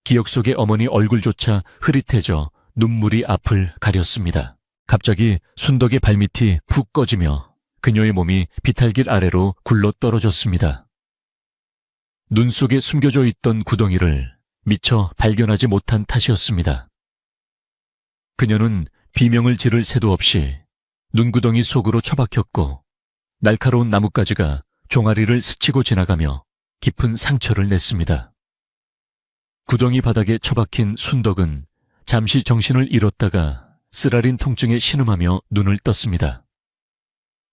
[SPEAKER 1] 기억 속의 어머니 얼굴조차 흐릿해져 눈물이 앞을 가렸습니다. 갑자기 순덕의 발밑이 푹 꺼지며 그녀의 몸이 비탈길 아래로 굴러 떨어졌습니다. 눈 속에 숨겨져 있던 구덩이를 미처 발견하지 못한 탓이었습니다. 그녀는 비명을 지를 새도 없이 눈구덩이 속으로 처박혔고 날카로운 나뭇가지가 종아리를 스치고 지나가며 깊은 상처를 냈습니다. 구덩이 바닥에 처박힌 순덕은 잠시 정신을 잃었다가 쓰라린 통증에 신음하며 눈을 떴습니다.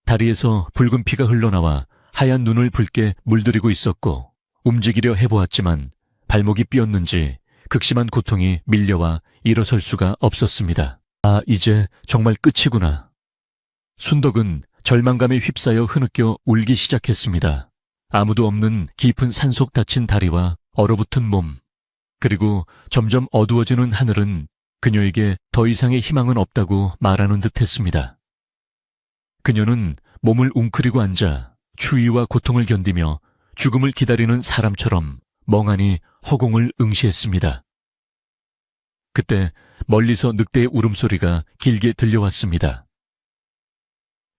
[SPEAKER 1] 다리에서 붉은 피가 흘러나와 하얀 눈을 붉게 물들이고 있었고 움직이려 해보았지만 발목이 삐었는지 극심한 고통이 밀려와 일어설 수가 없었습니다. 아, 이제 정말 끝이구나. 순덕은 절망감에 휩싸여 흐느껴 울기 시작했습니다. 아무도 없는 깊은 산속 닫힌 다리와 얼어붙은 몸, 그리고 점점 어두워지는 하늘은 그녀에게 더 이상의 희망은 없다고 말하는 듯했습니다. 그녀는 몸을 웅크리고 앉아 추위와 고통을 견디며 죽음을 기다리는 사람처럼 멍하니 허공을 응시했습니다. 그때 멀리서 늑대의 울음소리가 길게 들려왔습니다.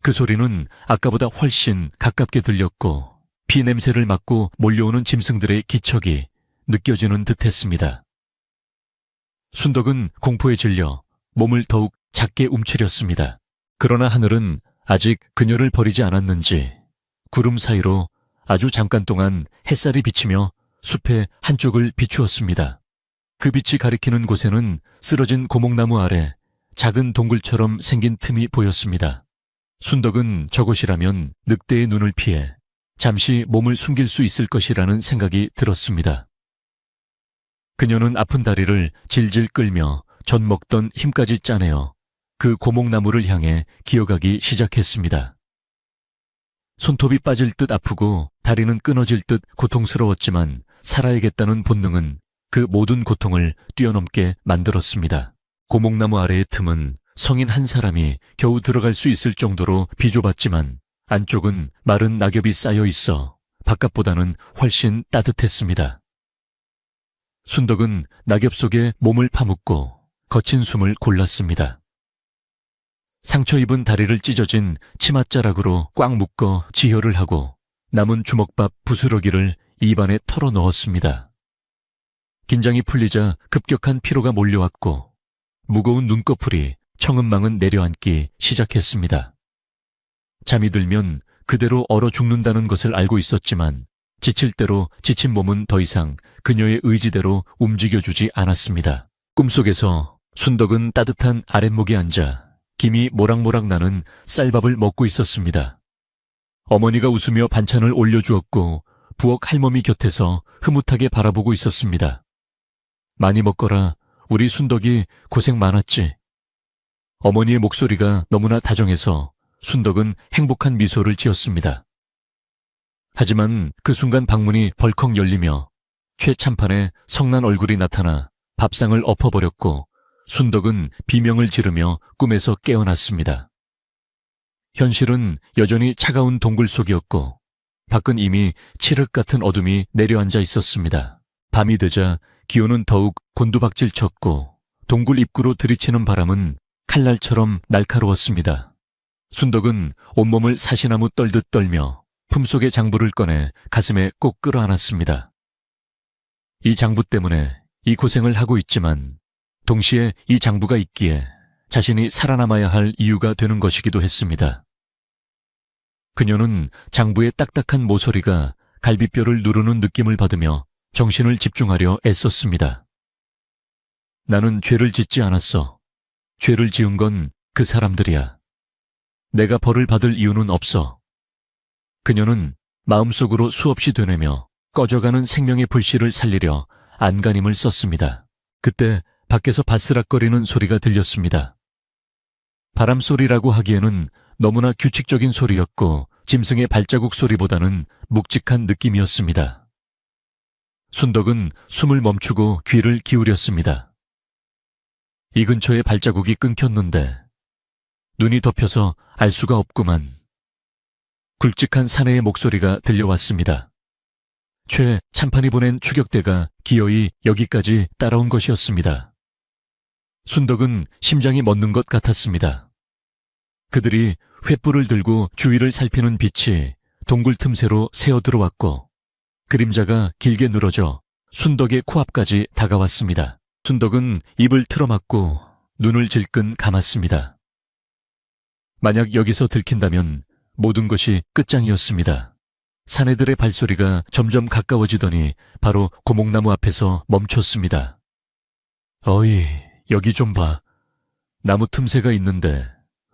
[SPEAKER 1] 그 소리는 아까보다 훨씬 가깝게 들렸고 피 냄새를 맡고 몰려오는 짐승들의 기척이 느껴지는 듯했습니다. 순덕은 공포에 질려 몸을 더욱 작게 움츠렸습니다. 그러나 하늘은 아직 그녀를 버리지 않았는지 구름 사이로 아주 잠깐 동안 햇살이 비치며 숲의 한쪽을 비추었습니다. 그 빛이 가리키는 곳에는 쓰러진 고목나무 아래 작은 동굴처럼 생긴 틈이 보였습니다. 순덕은 저곳이라면 늑대의 눈을 피해 잠시 몸을 숨길 수 있을 것이라는 생각이 들었습니다. 그녀는 아픈 다리를 질질 끌며 젖 먹던 힘까지 짜내어 그 고목나무를 향해 기어가기 시작했습니다. 손톱이 빠질 듯 아프고 다리는 끊어질 듯 고통스러웠지만 살아야겠다는 본능은 그 모든 고통을 뛰어넘게 만들었습니다. 고목나무 아래의 틈은 성인 한 사람이 겨우 들어갈 수 있을 정도로 비좁았지만 안쪽은 마른 낙엽이 쌓여 있어 바깥보다는 훨씬 따뜻했습니다. 순덕은 낙엽 속에 몸을 파묻고 거친 숨을 골랐습니다. 상처 입은 다리를 찢어진 치맛자락으로 꽉 묶어 지혈을 하고 남은 주먹밥 부스러기를 입안에 털어 넣었습니다. 긴장이 풀리자 급격한 피로가 몰려왔고 무거운 눈꺼풀이 청은망은 내려앉기 시작했습니다. 잠이 들면 그대로 얼어 죽는다는 것을 알고 있었지만 지칠 대로 지친 몸은 더 이상 그녀의 의지대로 움직여주지 않았습니다. 꿈속에서 순덕은 따뜻한 아랫목에 앉아 김이 모락모락 나는 쌀밥을 먹고 있었습니다. 어머니가 웃으며 반찬을 올려주었고 부엌 할머니 곁에서 흐뭇하게 바라보고 있었습니다. 많이 먹거라. 우리 순덕이 고생 많았지. 어머니의 목소리가 너무나 다정해서 순덕은 행복한 미소를 지었습니다. 하지만 그 순간 방문이 벌컥 열리며 최참판에 성난 얼굴이 나타나 밥상을 엎어버렸고 순덕은 비명을 지르며 꿈에서 깨어났습니다. 현실은 여전히 차가운 동굴 속이었고 밖은 이미 칠흑 같은 어둠이 내려앉아 있었습니다. 밤이 되자 기온은 더욱 곤두박질 쳤고 동굴 입구로 들이치는 바람은 칼날처럼 날카로웠습니다. 순덕은 온몸을 사시나무 떨듯 떨며 품속의 장부를 꺼내 가슴에 꼭 끌어안았습니다. 이 장부 때문에 이 고생을 하고 있지만 동시에 이 장부가 있기에 자신이 살아남아야 할 이유가 되는 것이기도 했습니다. 그녀는 장부의 딱딱한 모서리가 갈비뼈를 누르는 느낌을 받으며 정신을 집중하려 애썼습니다. 나는 죄를 짓지 않았어. 죄를 지은 건 그 사람들이야. 내가 벌을 받을 이유는 없어. 그녀는 마음속으로 수없이 되뇌며 꺼져가는 생명의 불씨를 살리려 안간힘을 썼습니다. 그때 밖에서 바스락거리는 소리가 들렸습니다. 바람소리라고 하기에는 너무나 규칙적인 소리였고 짐승의 발자국 소리보다는 묵직한 느낌이었습니다. 순덕은 숨을 멈추고 귀를 기울였습니다. 이 근처에 발자국이 끊겼는데 눈이 덮여서 알 수가 없구만. 굵직한 사내의 목소리가 들려왔습니다. 최 참판이 보낸 추격대가 기어이 여기까지 따라온 것이었습니다. 순덕은 심장이 멎는 것 같았습니다. 그들이 횃불을 들고 주위를 살피는 빛이 동굴 틈새로 새어 들어왔고 그림자가 길게 늘어져 순덕의 코앞까지 다가왔습니다. 순덕은 입을 틀어막고 눈을 질끈 감았습니다. 만약 여기서 들킨다면 모든 것이 끝장이었습니다. 사내들의 발소리가 점점 가까워지더니 바로 고목나무 앞에서 멈췄습니다. 어이, 여기 좀 봐. 나무 틈새가 있는데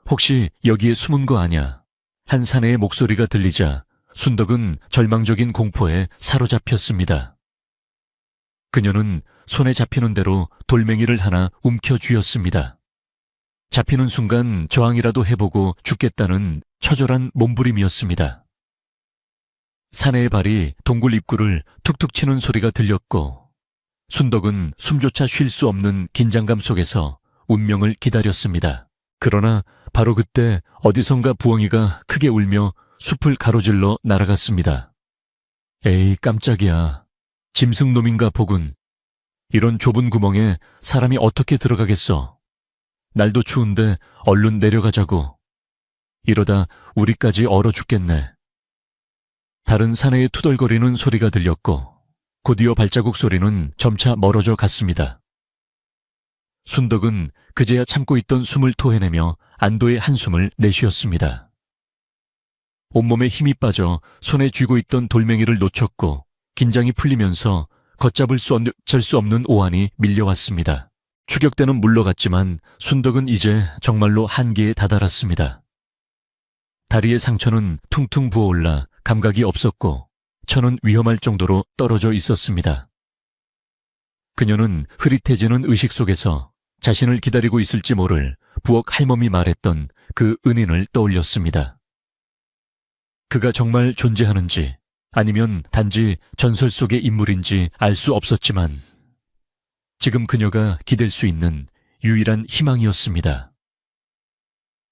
[SPEAKER 1] 혹시 여기에 숨은 거 아냐? 한 사내의 목소리가 들리자 순덕은 절망적인 공포에 사로잡혔습니다. 그녀는 손에 잡히는 대로 돌멩이를 하나 움켜쥐었습니다. 잡히는 순간 저항이라도 해보고 죽겠다는 처절한 몸부림이었습니다. 사내의 발이 동굴 입구를 툭툭 치는 소리가 들렸고 순덕은 숨조차 쉴 수 없는 긴장감 속에서 운명을 기다렸습니다. 그러나 바로 그때 어디선가 부엉이가 크게 울며 숲을 가로질러 날아갔습니다. 에이, 깜짝이야. 짐승놈인가 보군. 이런 좁은 구멍에 사람이 어떻게 들어가겠어. 날도 추운데 얼른 내려가자고. 이러다 우리까지 얼어 죽겠네. 다른 사내의 투덜거리는 소리가 들렸고 곧이어 발자국 소리는 점차 멀어져 갔습니다. 순덕은 그제야 참고 있던 숨을 토해내며 안도의 한숨을 내쉬었습니다. 온몸에 힘이 빠져 손에 쥐고 있던 돌멩이를 놓쳤고 긴장이 풀리면서 걷잡을 수 없는 오한이 밀려왔습니다. 추격대는 물러갔지만 순덕은 이제 정말로 한계에 다다랐습니다. 다리의 상처는 퉁퉁 부어올라 감각이 없었고 천은 위험할 정도로 떨어져 있었습니다. 그녀는 흐릿해지는 의식 속에서 자신을 기다리고 있을지 모를 부엌 할멈이 말했던 그 은인을 떠올렸습니다. 그가 정말 존재하는지 아니면 단지 전설 속의 인물인지 알 수 없었지만 지금 그녀가 기댈 수 있는 유일한 희망이었습니다.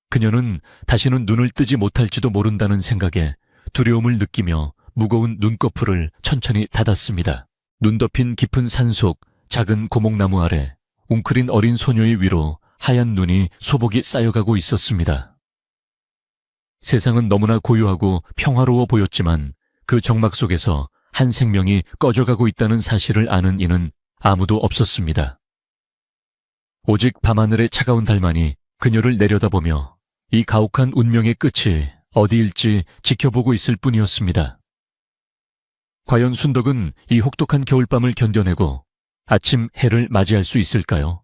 [SPEAKER 1] 그녀는 다시는 눈을 뜨지 못할지도 모른다는 생각에 두려움을 느끼며 무거운 눈꺼풀을 천천히 닫았습니다. 눈 덮인 깊은 산속 작은 고목나무 아래 웅크린 어린 소녀의 위로 하얀 눈이 소복이 쌓여가고 있었습니다. 세상은 너무나 고요하고 평화로워 보였지만 그 정막 속에서 한 생명이 꺼져가고 있다는 사실을 아는 이는 아무도 없었습니다. 오직 밤하늘의 차가운 달만이 그녀를 내려다보며 이 가혹한 운명의 끝이 어디일지 지켜보고 있을 뿐이었습니다. 과연 순덕은 이 혹독한 겨울밤을 견뎌내고 아침 해를 맞이할 수 있을까요?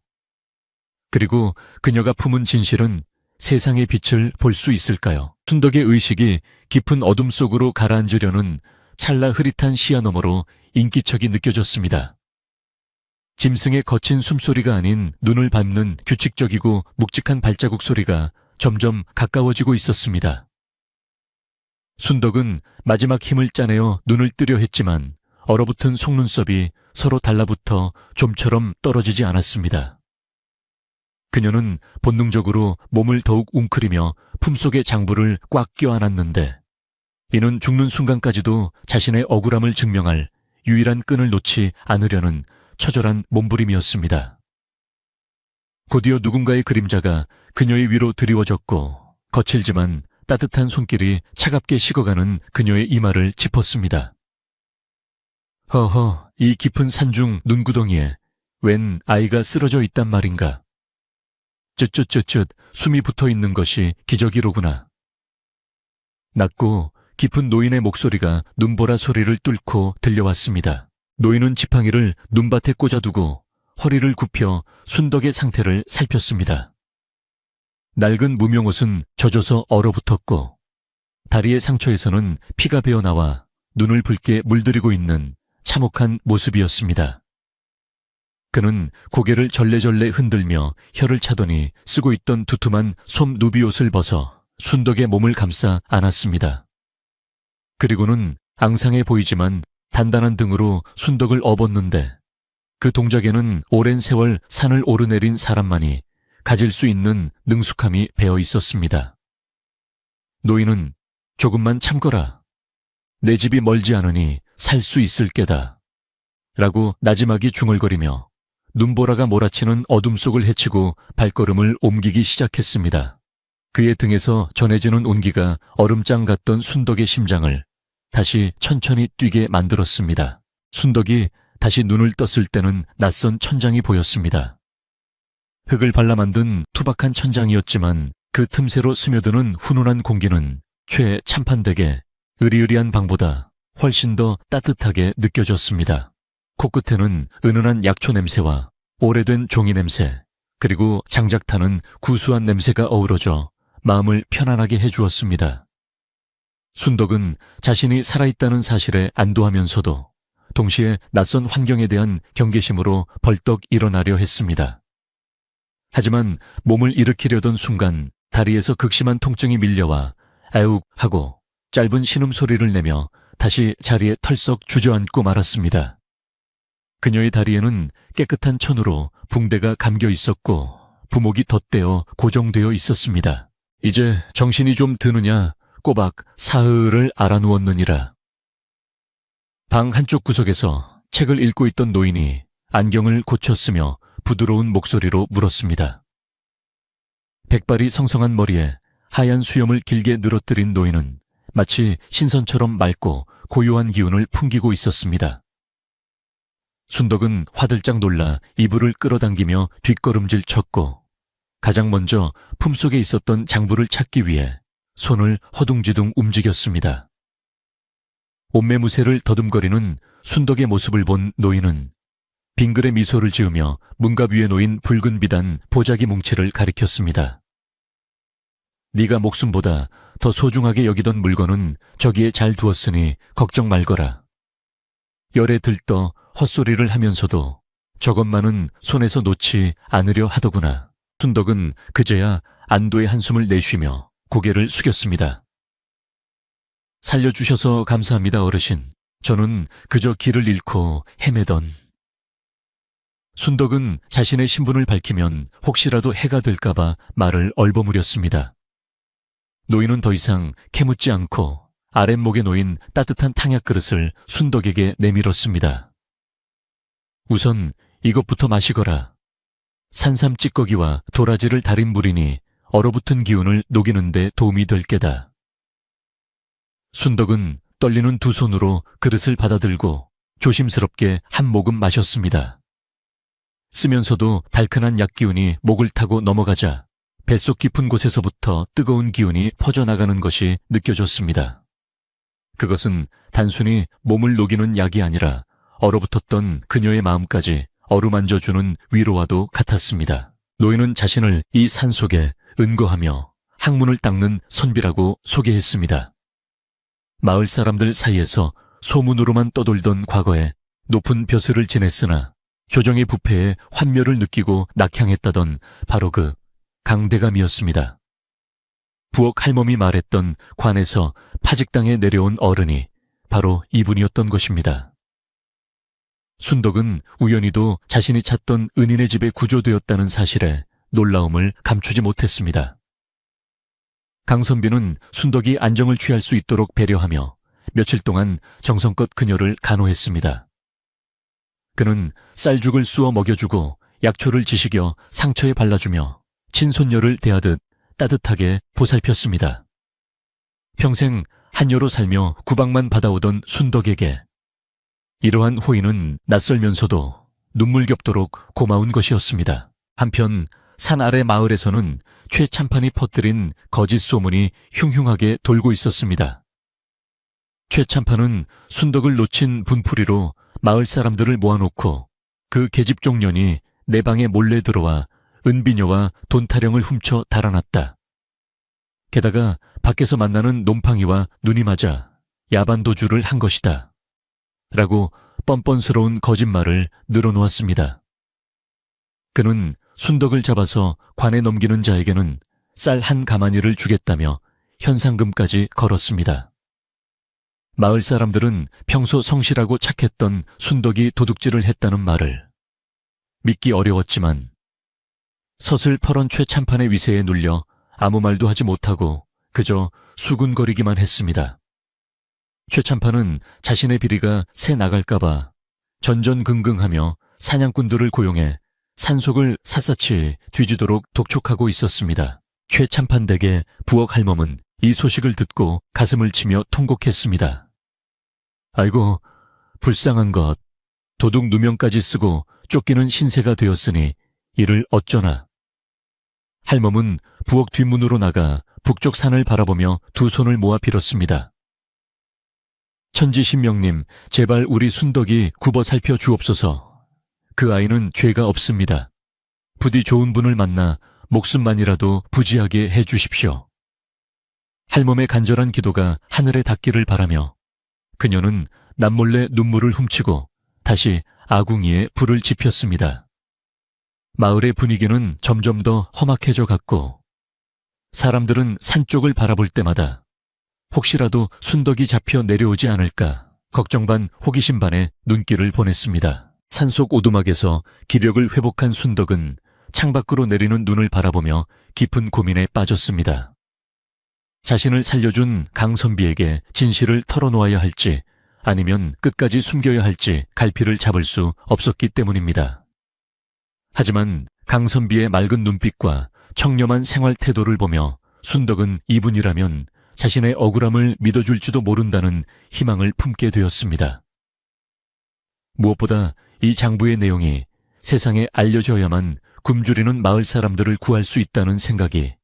[SPEAKER 1] 그리고 그녀가 품은 진실은 세상의 빛을 볼 수 있을까요? 순덕의 의식이 깊은 어둠 속으로 가라앉으려는 찰나 흐릿한 시야 너머로 인기척이 느껴졌습니다. 짐승의 거친 숨소리가 아닌 눈을 밟는 규칙적이고 묵직한 발자국 소리가 점점 가까워지고 있었습니다. 순덕은 마지막 힘을 짜내어 눈을 뜨려 했지만 얼어붙은 속눈썹이 서로 달라붙어 좀처럼 떨어지지 않았습니다. 그녀는 본능적으로 몸을 더욱 웅크리며 품속의 장부를 꽉 껴안았는데 이는 죽는 순간까지도 자신의 억울함을 증명할 유일한 끈을 놓지 않으려는 처절한 몸부림이었습니다. 곧이어 누군가의 그림자가 그녀의 위로 드리워졌고 거칠지만 따뜻한 손길이 차갑게 식어가는 그녀의 이마를 짚었습니다. 허허, 이 깊은 산중 눈구덩이에 웬 아이가 쓰러져 있단 말인가. 쯧쯧쯧쯧 숨이 붙어있는 것이 기적이로구나. 낮고 깊은 노인의 목소리가 눈보라 소리를 뚫고 들려왔습니다. 노인은 지팡이를 눈밭에 꽂아두고 허리를 굽혀 순덕의 상태를 살폈습니다. 낡은 무명옷은 젖어서 얼어붙었고 다리의 상처에서는 피가 배어나와 눈을 붉게 물들이고 있는 참혹한 모습이었습니다. 그는 고개를 절레절레 흔들며 혀를 차더니 쓰고 있던 두툼한 솜 누비옷을 벗어 순덕의 몸을 감싸 안았습니다. 그리고는 앙상해 보이지만 단단한 등으로 순덕을 업었는데 그 동작에는 오랜 세월 산을 오르내린 사람만이 가질 수 있는 능숙함이 배어 있었습니다. 노인은 조금만 참거라. 내 집이 멀지 않으니 살 수 있을 게다. 라고 나지막이 중얼거리며 눈보라가 몰아치는 어둠 속을 헤치고 발걸음을 옮기기 시작했습니다. 그의 등에서 전해지는 온기가 얼음장 같던 순덕의 심장을 다시 천천히 뛰게 만들었습니다. 순덕이 다시 눈을 떴을 때는 낯선 천장이 보였습니다. 흙을 발라 만든 투박한 천장이었지만 그 틈새로 스며드는 훈훈한 공기는 최참판되게 으리으리한 방보다 훨씬 더 따뜻하게 느껴졌습니다. 코끝에는 은은한 약초 냄새와 오래된 종이 냄새, 그리고 장작 타는 구수한 냄새가 어우러져 마음을 편안하게 해주었습니다. 순덕은 자신이 살아있다는 사실에 안도하면서도 동시에 낯선 환경에 대한 경계심으로 벌떡 일어나려 했습니다. 하지만 몸을 일으키려던 순간 다리에서 극심한 통증이 밀려와 아욱 하고 짧은 신음소리를 내며 다시 자리에 털썩 주저앉고 말았습니다. 그녀의 다리에는 깨끗한 천으로 붕대가 감겨 있었고 부목이 덧대어 고정되어 있었습니다. 이제 정신이 좀 드느냐 꼬박 사흘을 알아누웠느니라. 방 한쪽 구석에서 책을 읽고 있던 노인이 안경을 고쳤으며 부드러운 목소리로 물었습니다. 백발이 성성한 머리에 하얀 수염을 길게 늘어뜨린 노인은 마치 신선처럼 맑고 고요한 기운을 풍기고 있었습니다. 순덕은 화들짝 놀라 이불을 끌어당기며 뒷걸음질 쳤고 가장 먼저 품속에 있었던 장부를 찾기 위해 손을 허둥지둥 움직였습니다. 옷매무새를 더듬거리는 순덕의 모습을 본 노인은 빙그레 미소를 지으며 문갑 위에 놓인 붉은 비단 보자기 뭉치를 가리켰습니다. 네가 목숨보다 더 소중하게 여기던 물건은 저기에 잘 두었으니 걱정 말거라. 열에 들떠 헛소리를 하면서도 저것만은 손에서 놓지 않으려 하더구나. 순덕은 그제야 안도의 한숨을 내쉬며 고개를 숙였습니다. 살려주셔서 감사합니다, 어르신. 저는 그저 길을 잃고 헤매던. 순덕은 자신의 신분을 밝히면 혹시라도 해가 될까봐 말을 얼버무렸습니다. 노인은 더 이상 캐묻지 않고 아랫목에 놓인 따뜻한 탕약 그릇을 순덕에게 내밀었습니다. 우선 이것부터 마시거라. 산삼 찌꺼기와 도라지를 달인 물이니 얼어붙은 기운을 녹이는 데 도움이 될 게다. 순덕은 떨리는 두 손으로 그릇을 받아들고 조심스럽게 한 모금 마셨습니다. 쓰면서도 달큰한 약기운이 목을 타고 넘어가자 뱃속 깊은 곳에서부터 뜨거운 기운이 퍼져나가는 것이 느껴졌습니다. 그것은 단순히 몸을 녹이는 약이 아니라 얼어붙었던 그녀의 마음까지 어루만져주는 위로와도 같았습니다. 노인은 자신을 이 산속에 은거하며 학문을 닦는 선비라고 소개했습니다. 마을 사람들 사이에서 소문으로만 떠돌던 과거에 높은 벼슬을 지냈으나 조정의 부패에 환멸을 느끼고 낙향했다던 바로 그 강대감이었습니다. 부엌 할멈이 말했던 관에서 파직당에 내려온 어른이 바로 이분이었던 것입니다. 순덕은 우연히도 자신이 찾던 은인의 집에 구조되었다는 사실에 놀라움을 감추지 못했습니다. 강선비는 순덕이 안정을 취할 수 있도록 배려하며 며칠 동안 정성껏 그녀를 간호했습니다. 그는 쌀죽을 쑤어 먹여주고 약초를 지식여 상처에 발라주며 친손녀를 대하듯 따뜻하게 보살폈습니다. 평생 한여로 살며 구박만 받아오던 순덕에게 이러한 호의는 낯설면서도 눈물겹도록 고마운 것이었습니다. 한편 산 아래 마을에서는 최참판이 퍼뜨린 거짓 소문이 흉흉하게 돌고 있었습니다. 최참판은 순덕을 놓친 분풀이로 마을 사람들을 모아놓고 그 계집 종년이 내 방에 몰래 들어와 은비녀와 돈타령을 훔쳐 달아났다. 게다가 밖에서 만나는 놈팡이와 눈이 맞아 야반도주를 한 것이다. 라고 뻔뻔스러운 거짓말을 늘어놓았습니다. 그는 순덕을 잡아서 관에 넘기는 자에게는 쌀 한 가마니를 주겠다며 현상금까지 걸었습니다. 마을 사람들은 평소 성실하고 착했던 순덕이 도둑질을 했다는 말을 믿기 어려웠지만 서슬퍼런 최참판의 위세에 눌려 아무 말도 하지 못하고 그저 수군거리기만 했습니다. 최참판은 자신의 비리가 새 나갈까봐 전전긍긍하며 사냥꾼들을 고용해 산속을 샅샅이 뒤지도록 독촉하고 있었습니다. 최참판 댁의 부엌 할멈은 이 소식을 듣고 가슴을 치며 통곡했습니다. 아이고, 불쌍한 것. 도둑 누명까지 쓰고 쫓기는 신세가 되었으니 이를 어쩌나. 할멈은 부엌 뒷문으로 나가 북쪽 산을 바라보며 두 손을 모아 빌었습니다. 천지신명님, 제발 우리 순덕이 굽어 살펴 주옵소서. 그 아이는 죄가 없습니다. 부디 좋은 분을 만나 목숨만이라도 부지하게 해 주십시오. 할멈의 간절한 기도가 하늘에 닿기를 바라며 그녀는 남몰래 눈물을 훔치고 다시 아궁이에 불을 지폈습니다. 마을의 분위기는 점점 더 험악해져 갔고 사람들은 산 쪽을 바라볼 때마다 혹시라도 순덕이 잡혀 내려오지 않을까 걱정 반 호기심 반에 눈길을 보냈습니다. 산속 오두막에서 기력을 회복한 순덕은 창밖으로 내리는 눈을 바라보며 깊은 고민에 빠졌습니다. 자신을 살려준 강선비에게 진실을 털어놓아야 할지 아니면 끝까지 숨겨야 할지 갈피를 잡을 수 없었기 때문입니다. 하지만 강선비의 맑은 눈빛과 청렴한 생활 태도를 보며 순덕은 이분이라면 자신의 억울함을 믿어줄지도 모른다는 희망을 품게 되었습니다. 무엇보다 이 장부의 내용이 세상에 알려져야만 굶주리는 마을 사람들을 구할 수 있다는 생각이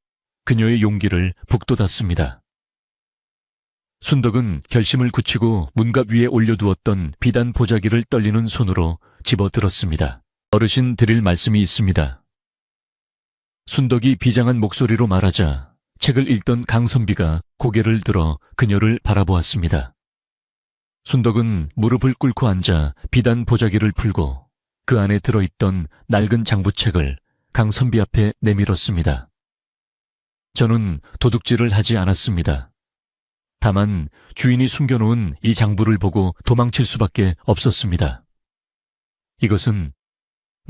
[SPEAKER 1] 그녀의 용기를 북돋았습니다. 순덕은 결심을 굳히고 문갑 위에 올려두었던 비단 보자기를 떨리는 손으로 집어들었습니다. 어르신 드릴 말씀이 있습니다. 순덕이 비장한 목소리로 말하자 책을 읽던 강선비가 고개를 들어 그녀를 바라보았습니다. 순덕은 무릎을 꿇고 앉아 비단 보자기를 풀고 그 안에 들어있던 낡은 장부책을 강선비 앞에 내밀었습니다. 저는 도둑질을 하지 않았습니다. 다만 주인이 숨겨놓은 이 장부를 보고 도망칠 수밖에 없었습니다. 이것은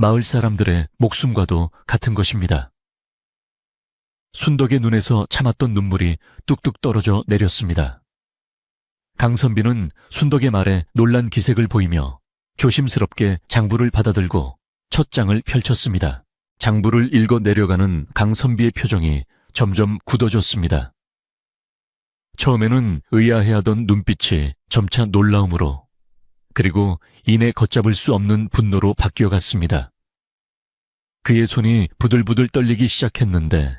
[SPEAKER 1] 마을 사람들의 목숨과도 같은 것입니다. 순덕의 눈에서 참았던 눈물이 뚝뚝 떨어져 내렸습니다. 강선비는 순덕의 말에 놀란 기색을 보이며 조심스럽게 장부를 받아들고 첫 장을 펼쳤습니다. 장부를 읽어 내려가는 강선비의 표정이 점점 굳어졌습니다. 처음에는 의아해하던 눈빛이 점차 놀라움으로, 그리고 이내 걷잡을 수 없는 분노로 바뀌어갔습니다. 그의 손이 부들부들 떨리기 시작했는데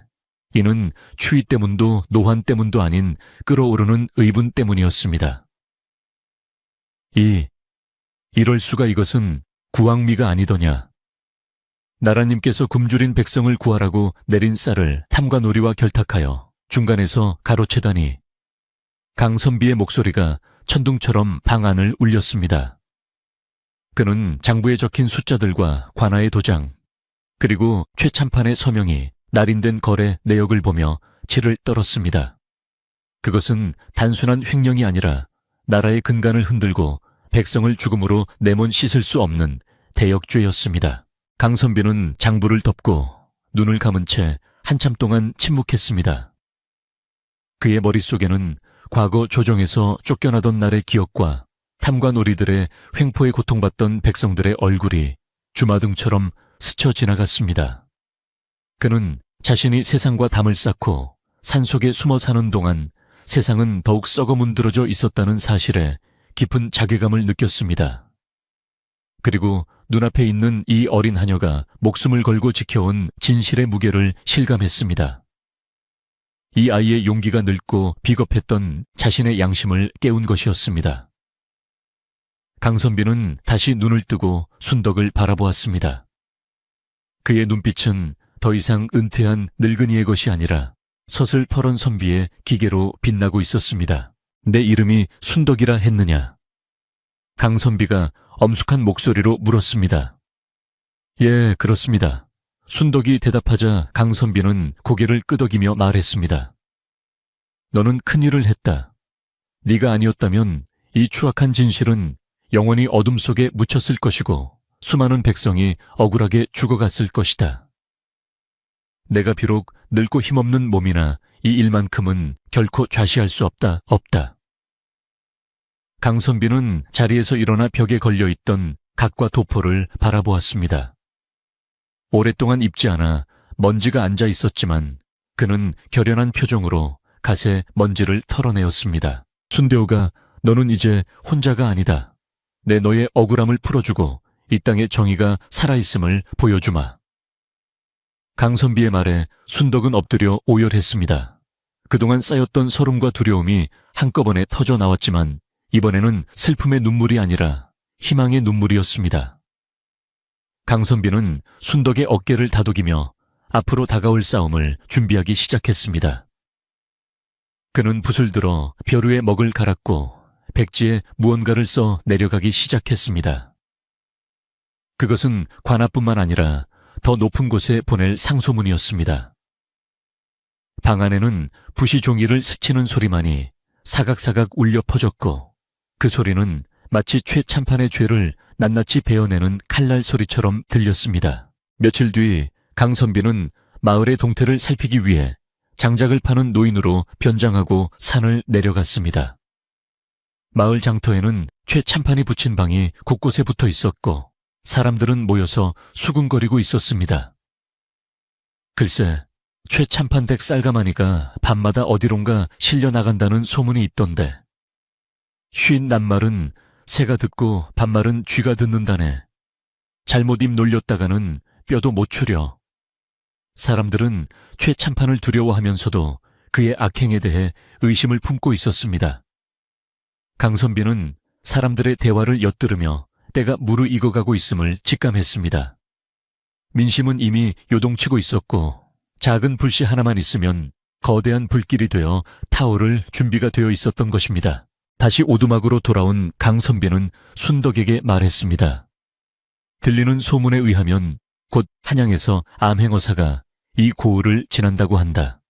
[SPEAKER 1] 이는 추위 때문도 노환 때문도 아닌 끓어오르는 의분 때문이었습니다. 이럴 수가, 이것은 구왕미가 아니더냐. 나라님께서 굶주린 백성을 구하라고 내린 쌀을 탐관오리와 결탁하여 중간에서 가로채다니. 강선비의 목소리가 천둥처럼 방 안을 울렸습니다. 그는 장부에 적힌 숫자들과 관아의 도장, 그리고 최참판의 서명이 날인된 거래 내역을 보며 치를 떨었습니다. 그것은 단순한 횡령이 아니라 나라의 근간을 흔들고 백성을 죽음으로 내몬 씻을 수 없는 대역죄였습니다. 강선비는 장부를 덮고 눈을 감은 채 한참 동안 침묵했습니다. 그의 머릿속에는 과거 조정에서 쫓겨나던 날의 기억과 탐관오리들의 횡포에 고통받던 백성들의 얼굴이 주마등처럼 스쳐 지나갔습니다. 그는 자신이 세상과 담을 쌓고 산속에 숨어 사는 동안 세상은 더욱 썩어 문드러져 있었다는 사실에 깊은 자괴감을 느꼈습니다. 그리고 눈앞에 있는 이 어린 하녀가 목숨을 걸고 지켜온 진실의 무게를 실감했습니다. 이 아이의 용기가 늙고 비겁했던 자신의 양심을 깨운 것이었습니다. 강선비는 다시 눈을 뜨고 순덕을 바라보았습니다. 그의 눈빛은 더 이상 은퇴한 늙은이의 것이 아니라 서슬퍼런 선비의 기계로 빛나고 있었습니다. 내 이름이 순덕이라 했느냐? 강선비가 엄숙한 목소리로 물었습니다. 예, 그렇습니다. 순덕이 대답하자 강선비는 고개를 끄덕이며 말했습니다. 너는 큰일을 했다. 네가 아니었다면 이 추악한 진실은 영원히 어둠 속에 묻혔을 것이고 수많은 백성이 억울하게 죽어갔을 것이다. 내가 비록 늙고 힘없는 몸이나 이 일만큼은 결코 좌시할 수 없다. 강선비는 자리에서 일어나 벽에 걸려있던 각과 도포를 바라보았습니다. 오랫동안 입지 않아 먼지가 앉아 있었지만 그는 결연한 표정으로 갓에 먼지를 털어내었습니다. 순대호가, 너는 이제 혼자가 아니다. 내 너의 억울함을 풀어주고 이 땅의 정의가 살아있음을 보여주마. 강선비의 말에 순덕은 엎드려 오열했습니다. 그동안 쌓였던 서름과 두려움이 한꺼번에 터져 나왔지만 이번에는 슬픔의 눈물이 아니라 희망의 눈물이었습니다. 강선비는 순덕의 어깨를 다독이며 앞으로 다가올 싸움을 준비하기 시작했습니다. 그는 붓을 들어 벼 위에 먹을 갈았고 백지에 무언가를 써 내려가기 시작했습니다. 그것은 관아뿐만 아니라 더 높은 곳에 보낼 상소문이었습니다. 방 안에는 붓이 종이를 스치는 소리만이 사각사각 울려 퍼졌고 그 소리는 마치 최참판의 죄를 낱낱이 베어내는 칼날 소리처럼 들렸습니다. 며칠 뒤 강선비는 마을의 동태를 살피기 위해 장작을 파는 노인으로 변장하고 산을 내려갔습니다. 마을 장터에는 최참판이 붙인 방이 곳곳에 붙어 있었고 사람들은 모여서 수군거리고 있었습니다. 글쎄, 최참판 댁 쌀가마니가 밤마다 어디론가 실려나간다는 소문이 있던데 쉰 낱말은 새가 듣고 반말은 쥐가 듣는다네. 잘못 입 놀렸다가는 뼈도 못 추려. 사람들은 최참판을 두려워하면서도 그의 악행에 대해 의심을 품고 있었습니다. 강선비는 사람들의 대화를 엿들으며 때가 무르익어가고 있음을 직감했습니다. 민심은 이미 요동치고 있었고 작은 불씨 하나만 있으면 거대한 불길이 되어 타오를 준비가 되어 있었던 것입니다. 다시 오두막으로 돌아온 강선비는 순덕에게 말했습니다. 들리는 소문에 의하면 곧 한양에서 암행어사가 이 고을을 지난다고 한다.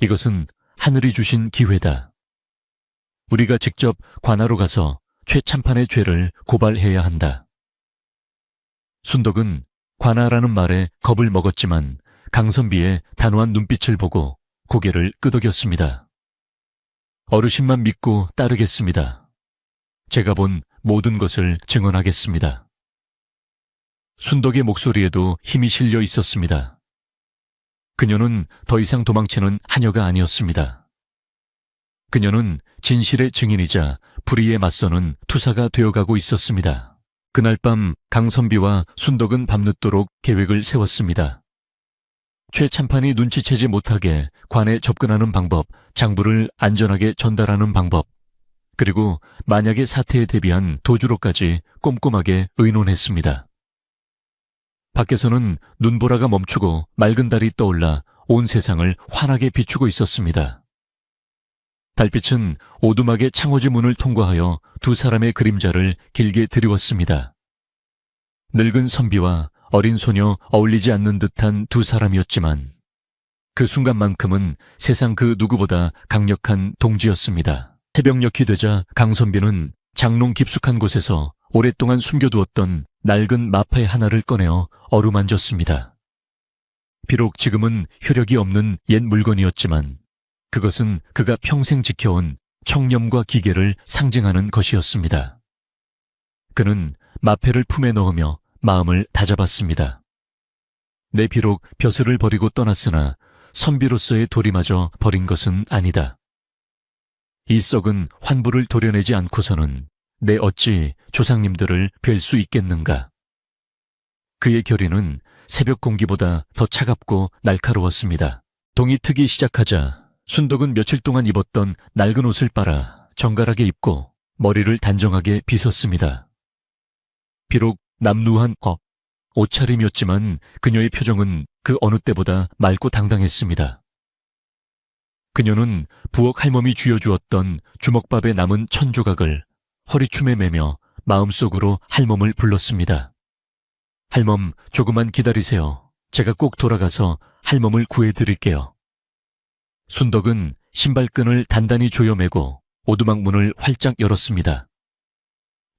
[SPEAKER 1] 이것은 하늘이 주신 기회다. 우리가 직접 관아로 가서 최참판의 죄를 고발해야 한다. 순덕은 관아라는 말에 겁을 먹었지만 강선비의 단호한 눈빛을 보고 고개를 끄덕였습니다. 어르신만 믿고 따르겠습니다. 제가 본 모든 것을 증언하겠습니다. 순덕의 목소리에도 힘이 실려 있었습니다. 그녀는 더 이상 도망치는 하녀가 아니었습니다. 그녀는 진실의 증인이자 불의에 맞서는 투사가 되어가고 있었습니다. 그날 밤 강선비와 순덕은 밤늦도록 계획을 세웠습니다. 최 참판이 눈치채지 못하게 관에 접근하는 방법, 장부를 안전하게 전달하는 방법, 그리고 만약의 사태에 대비한 도주로까지 꼼꼼하게 의논했습니다. 밖에서는 눈보라가 멈추고 맑은 달이 떠올라 온 세상을 환하게 비추고 있었습니다. 달빛은 오두막의 창호지 문을 통과하여 두 사람의 그림자를 길게 드리웠습니다. 늙은 선비와 어린 소녀 어울리지 않는 듯한 두 사람이었지만 그 순간만큼은 세상 그 누구보다 강력한 동지였습니다. 새벽녘이 되자 강선비는 장롱 깊숙한 곳에서 오랫동안 숨겨두었던 낡은 마파의 하나를 꺼내어 어루만졌습니다. 비록 지금은 효력이 없는 옛 물건이었지만 그것은 그가 평생 지켜온 청렴과 기계를 상징하는 것이었습니다. 그는 마패를 품에 넣으며 마음을 다잡았습니다. 내 비록 벼슬을 버리고 떠났으나 선비로서의 도리마저 버린 것은 아니다. 이 썩은 환부를 도려내지 않고서는 내 어찌 조상님들을 뵐 수 있겠는가. 그의 결의는 새벽 공기보다 더 차갑고 날카로웠습니다. 동이 트기 시작하자 순덕은 며칠 동안 입었던 낡은 옷을 빨아 정갈하게 입고 머리를 단정하게 빗었습니다. 비록 남루한 옷차림이었지만 그녀의 표정은 그 어느 때보다 맑고 당당했습니다. 그녀는 부엌 할멈이 쥐어주었던 주먹밥에 남은 천조각을 허리춤에 매며 마음속으로 할멈을 불렀습니다. 할멈, 조금만 기다리세요. 제가 꼭 돌아가서 할멈을 구해드릴게요. 순덕은 신발끈을 단단히 조여매고 오두막 문을 활짝 열었습니다.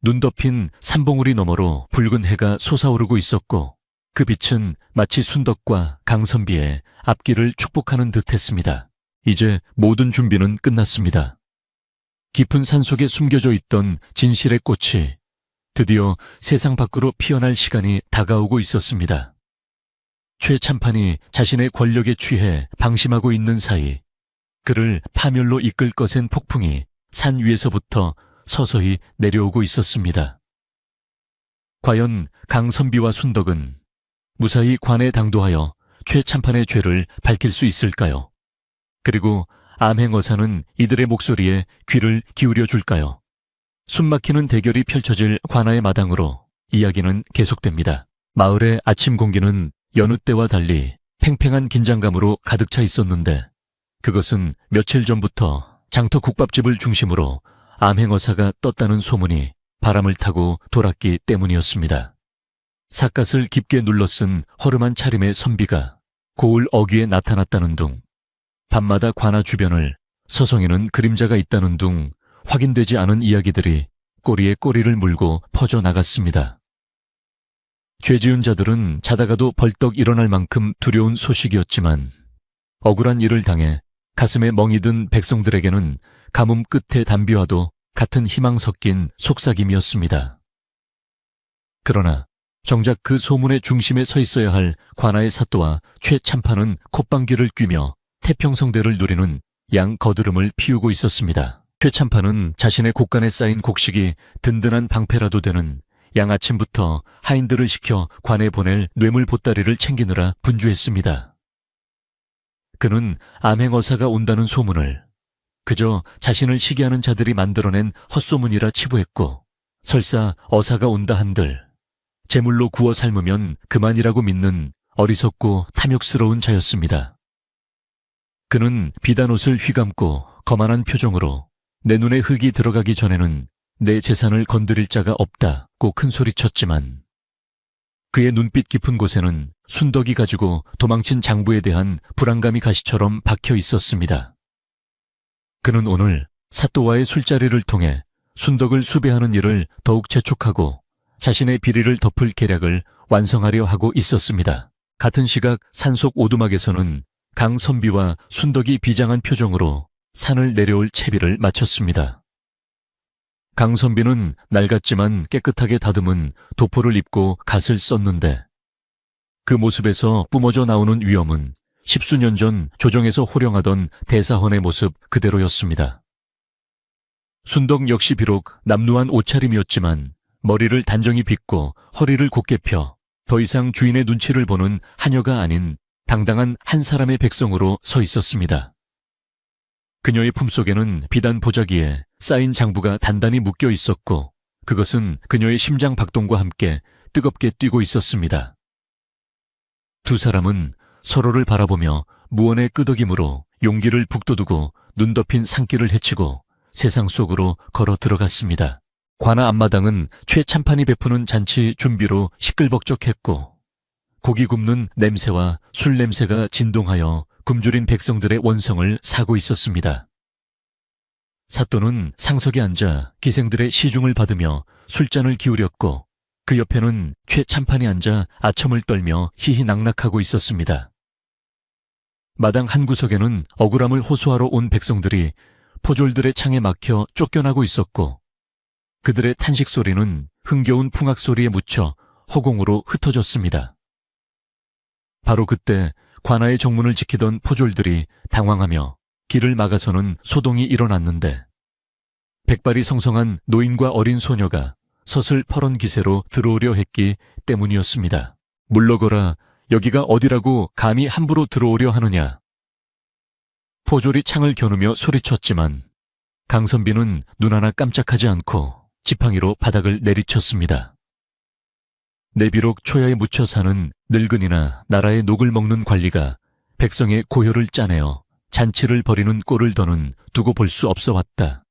[SPEAKER 1] 눈 덮인 산봉우리 너머로 붉은 해가 솟아오르고 있었고 그 빛은 마치 순덕과 강선비의 앞길을 축복하는 듯했습니다. 이제 모든 준비는 끝났습니다. 깊은 산속에 숨겨져 있던 진실의 꽃이 드디어 세상 밖으로 피어날 시간이 다가오고 있었습니다. 최 참판이 자신의 권력에 취해 방심하고 있는 사이 그를 파멸로 이끌 것엔 폭풍이 산 위에서부터 서서히 내려오고 있었습니다. 과연 강선비와 순덕은 무사히 관에 당도하여 최 참판의 죄를 밝힐 수 있을까요? 그리고 암행어사는 이들의 목소리에 귀를 기울여 줄까요? 숨막히는 대결이 펼쳐질 관아의 마당으로 이야기는 계속됩니다. 마을의 아침 공기는 여느 때와 달리 팽팽한 긴장감으로 가득 차 있었는데 그것은 며칠 전부터 장터 국밥집을 중심으로 암행어사가 떴다는 소문이 바람을 타고 돌았기 때문이었습니다. 삿갓을 깊게 눌러쓴 허름한 차림의 선비가 고을 어귀에 나타났다는 둥, 밤마다 관아 주변을 서성이는 그림자가 있다는 둥 확인되지 않은 이야기들이 꼬리에 꼬리를 물고 퍼져나갔습니다. 죄 지은 자들은 자다가도 벌떡 일어날 만큼 두려운 소식이었지만 억울한 일을 당해 가슴에 멍이 든 백성들에게는 가뭄 끝의 담비와도 같은 희망 섞인 속삭임이었습니다. 그러나 정작 그 소문의 중심에 서 있어야 할 관아의 사또와 최 참판은 콧방귀를 뀌며 태평성대를 누리는 양 거드름을 피우고 있었습니다. 최 참판은 자신의 곡간에 쌓인 곡식이 든든한 방패라도 되는 양 아침부터 하인들을 시켜 관에 보낼 뇌물 보따리를 챙기느라 분주했습니다. 그는 암행어사가 온다는 소문을 그저 자신을 시기하는 자들이 만들어낸 헛소문이라 치부했고 설사 어사가 온다 한들 제물로 구워 삶으면 그만이라고 믿는 어리석고 탐욕스러운 자였습니다. 그는 비단 옷을 휘감고 거만한 표정으로 내 눈에 흙이 들어가기 전에는 내 재산을 건드릴 자가 없다고 큰소리쳤지만 그의 눈빛 깊은 곳에는 순덕이 가지고 도망친 장부에 대한 불안감이 가시처럼 박혀 있었습니다. 그는 오늘 사또와의 술자리를 통해 순덕을 수배하는 일을 더욱 재촉하고 자신의 비리를 덮을 계략을 완성하려 하고 있었습니다. 같은 시각 산속 오두막에서는 강선비와 순덕이 비장한 표정으로 산을 내려올 채비를 마쳤습니다. 강선비는 낡았지만 깨끗하게 다듬은 도포를 입고 갓을 썼는데 그 모습에서 뿜어져 나오는 위엄은 십수년 전 조정에서 호령하던 대사헌의 모습 그대로였습니다. 순덕 역시 비록 남루한 옷차림이었지만 머리를 단정히 빗고 허리를 곧게 펴 더 이상 주인의 눈치를 보는 하녀가 아닌 당당한 한 사람의 백성으로 서 있었습니다. 그녀의 품속에는 비단 보자기에 쌓인 장부가 단단히 묶여 있었고 그것은 그녀의 심장 박동과 함께 뜨겁게 뛰고 있었습니다. 두 사람은 서로를 바라보며 무언의 끄덕임으로 용기를 북돋우고 눈 덮인 산길을 헤치고 세상 속으로 걸어 들어갔습니다. 관아 앞마당은 최참판이 베푸는 잔치 준비로 시끌벅적했고 고기 굽는 냄새와 술 냄새가 진동하여 굶주린 백성들의 원성을 사고 있었습니다. 사또는 상석에 앉아 기생들의 시중을 받으며 술잔을 기울였고 그 옆에는 최참판이 앉아 아첨을 떨며 희희낙낙하고 있었습니다. 마당 한 구석에는 억울함을 호소하러 온 백성들이 포졸들의 창에 막혀 쫓겨나고 있었고 그들의 탄식 소리는 흥겨운 풍악 소리에 묻혀 허공으로 흩어졌습니다. 바로 그때 관아의 정문을 지키던 포졸들이 당황하며 길을 막아서는 소동이 일어났는데 백발이 성성한 노인과 어린 소녀가 서슬 퍼런 기세로 들어오려 했기 때문이었습니다. 물러거라, 여기가 어디라고 감히 함부로 들어오려 하느냐. 포졸이 창을 겨누며 소리쳤지만 강선비는 눈 하나 깜짝하지 않고 지팡이로 바닥을 내리쳤습니다. 내비록 초야에 묻혀 사는 늙은이나 나라의 녹을 먹는 관리가 백성의 고혈을 짜내어 잔치를 벌이는 꼴을 더는 두고 볼 수 없어 왔다.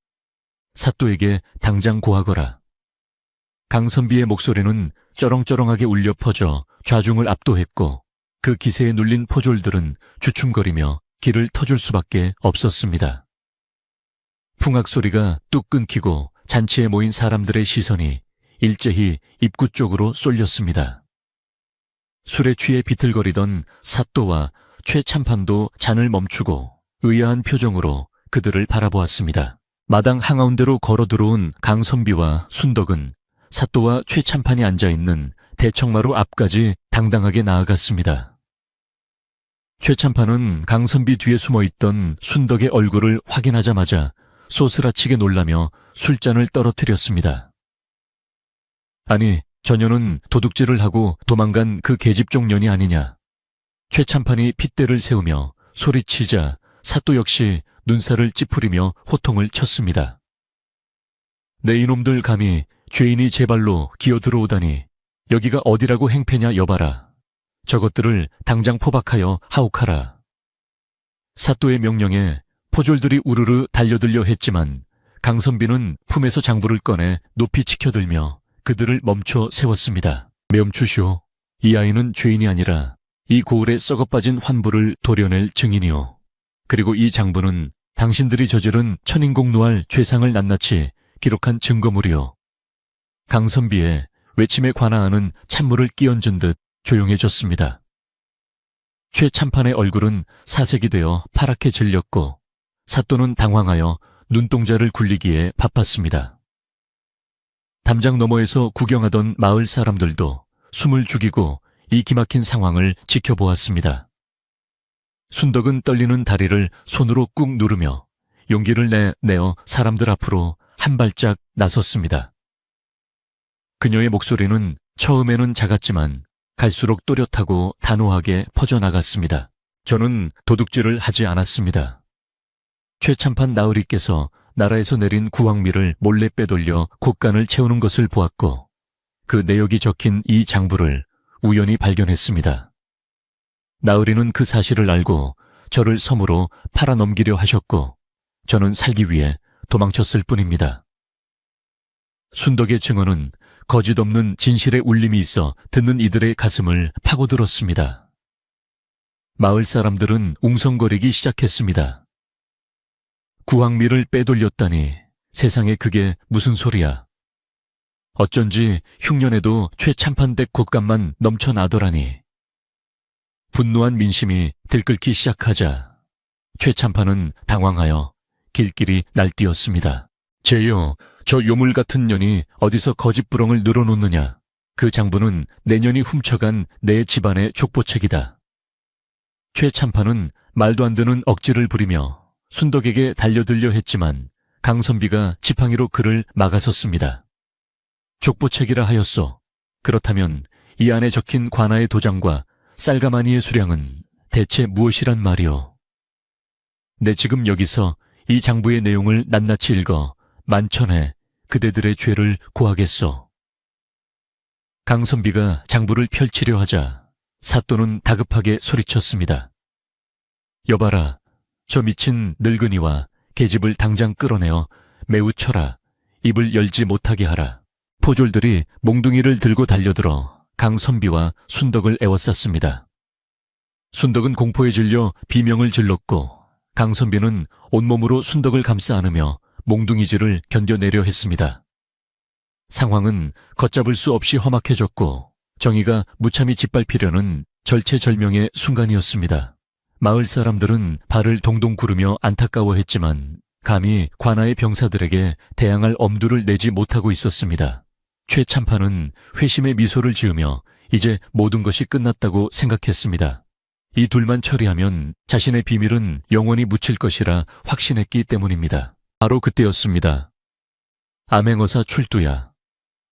[SPEAKER 1] 사또에게 당장 고하거라. 강선비의 목소리는 쩌렁쩌렁하게 울려 퍼져 좌중을 압도했고 그 기세에 눌린 포졸들은 주춤거리며 길을 터줄 수밖에 없었습니다. 풍악 소리가 뚝 끊기고 잔치에 모인 사람들의 시선이 일제히 입구 쪽으로 쏠렸습니다. 술에 취해 비틀거리던 사또와 최참판도 잔을 멈추고 의아한 표정으로 그들을 바라보았습니다. 마당 한가운데로 걸어 들어온 강선비와 순덕은 사또와 최참판이 앉아있는 대청마루 앞까지 당당하게 나아갔습니다. 최참판은 강선비 뒤에 숨어있던 순덕의 얼굴을 확인하자마자 소스라치게 놀라며 술잔을 떨어뜨렸습니다. 아니, 저녀는 도둑질을 하고 도망간 그 계집종 년이 아니냐. 최참판이 핏대를 세우며 소리치자 사또 역시 눈살을 찌푸리며 호통을 쳤습니다. 내 이놈들 감히 죄인이 제 발로 기어 들어오다니 여기가 어디라고 행패냐 여봐라. 저것들을 당장 포박하여 하옥하라. 사또의 명령에 포졸들이 우르르 달려들려 했지만 강선비는 품에서 장부를 꺼내 높이 치켜들며 그들을 멈춰 세웠습니다. 멈추시오. 이 아이는 죄인이 아니라 이 고을에 썩어빠진 환부를 도려낼 증인이오. 그리고 이 장부는 당신들이 저지른 천인공노할 죄상을 낱낱이 기록한 증거물이오. 강선비의 외침에 관아하는 찬물을 끼얹은 듯 조용해졌습니다. 최참판의 얼굴은 사색이 되어 파랗게 질렸고 사또는 당황하여 눈동자를 굴리기에 바빴습니다. 담장 너머에서 구경하던 마을 사람들도 숨을 죽이고 이 기막힌 상황을 지켜보았습니다. 순덕은 떨리는 다리를 손으로 꾹 누르며 용기를 내어 사람들 앞으로 한 발짝 나섰습니다. 그녀의 목소리는 처음에는 작았지만 갈수록 또렷하고 단호하게 퍼져나갔습니다. 저는 도둑질을 하지 않았습니다. 최참판 나으리께서 나라에서 내린 구황미를 몰래 빼돌려 곳간을 채우는 것을 보았고 그 내역이 적힌 이 장부를 우연히 발견했습니다. 나으리는 그 사실을 알고 저를 섬으로 팔아넘기려 하셨고 저는 살기 위해 도망쳤을 뿐입니다. 순덕의 증언은 거짓 없는 진실의 울림이 있어 듣는 이들의 가슴을 파고들었습니다. 마을 사람들은 웅성거리기 시작했습니다. 구황미를 빼돌렸다니 세상에 그게 무슨 소리야. 어쩐지 흉년에도 최참판댁 곶감만 넘쳐나더라니. 분노한 민심이 들끓기 시작하자 최참판은 당황하여 길길이 날뛰었습니다. 제요, 저 요물 같은 년이 어디서 거짓부렁을 늘어놓느냐. 그 장부는 내년이 훔쳐간 내 집안의 족보책이다. 최참판은 말도 안 되는 억지를 부리며 순덕에게 달려들려 했지만 강선비가 지팡이로 그를 막아섰습니다. 족보책이라 하였소. 그렇다면 이 안에 적힌 관아의 도장과 쌀가마니의 수량은 대체 무엇이란 말이오? 내 지금 여기서 이 장부의 내용을 낱낱이 읽어 만천에 그대들의 죄를 고하겠소. 강선비가 장부를 펼치려 하자 사또는 다급하게 소리쳤습니다. 여봐라, 저 미친 늙은이와 계집을 당장 끌어내어 매우 쳐라. 입을 열지 못하게 하라. 포졸들이 몽둥이를 들고 달려들어 강선비와 순덕을 에워쌌습니다. 순덕은 공포에 질려 비명을 질렀고 강선비는 온몸으로 순덕을 감싸 안으며 몽둥이질을 견뎌내려 했습니다. 상황은 걷잡을 수 없이 험악해졌고 정의가 무참히 짓밟히려는 절체절명의 순간이었습니다. 마을 사람들은 발을 동동 구르며 안타까워했지만 감히 관아의 병사들에게 대항할 엄두를 내지 못하고 있었습니다. 최참판은 회심의 미소를 지으며 이제 모든 것이 끝났다고 생각했습니다. 이 둘만 처리하면 자신의 비밀은 영원히 묻힐 것이라 확신했기 때문입니다. 바로 그때였습니다. 암행어사 출두야.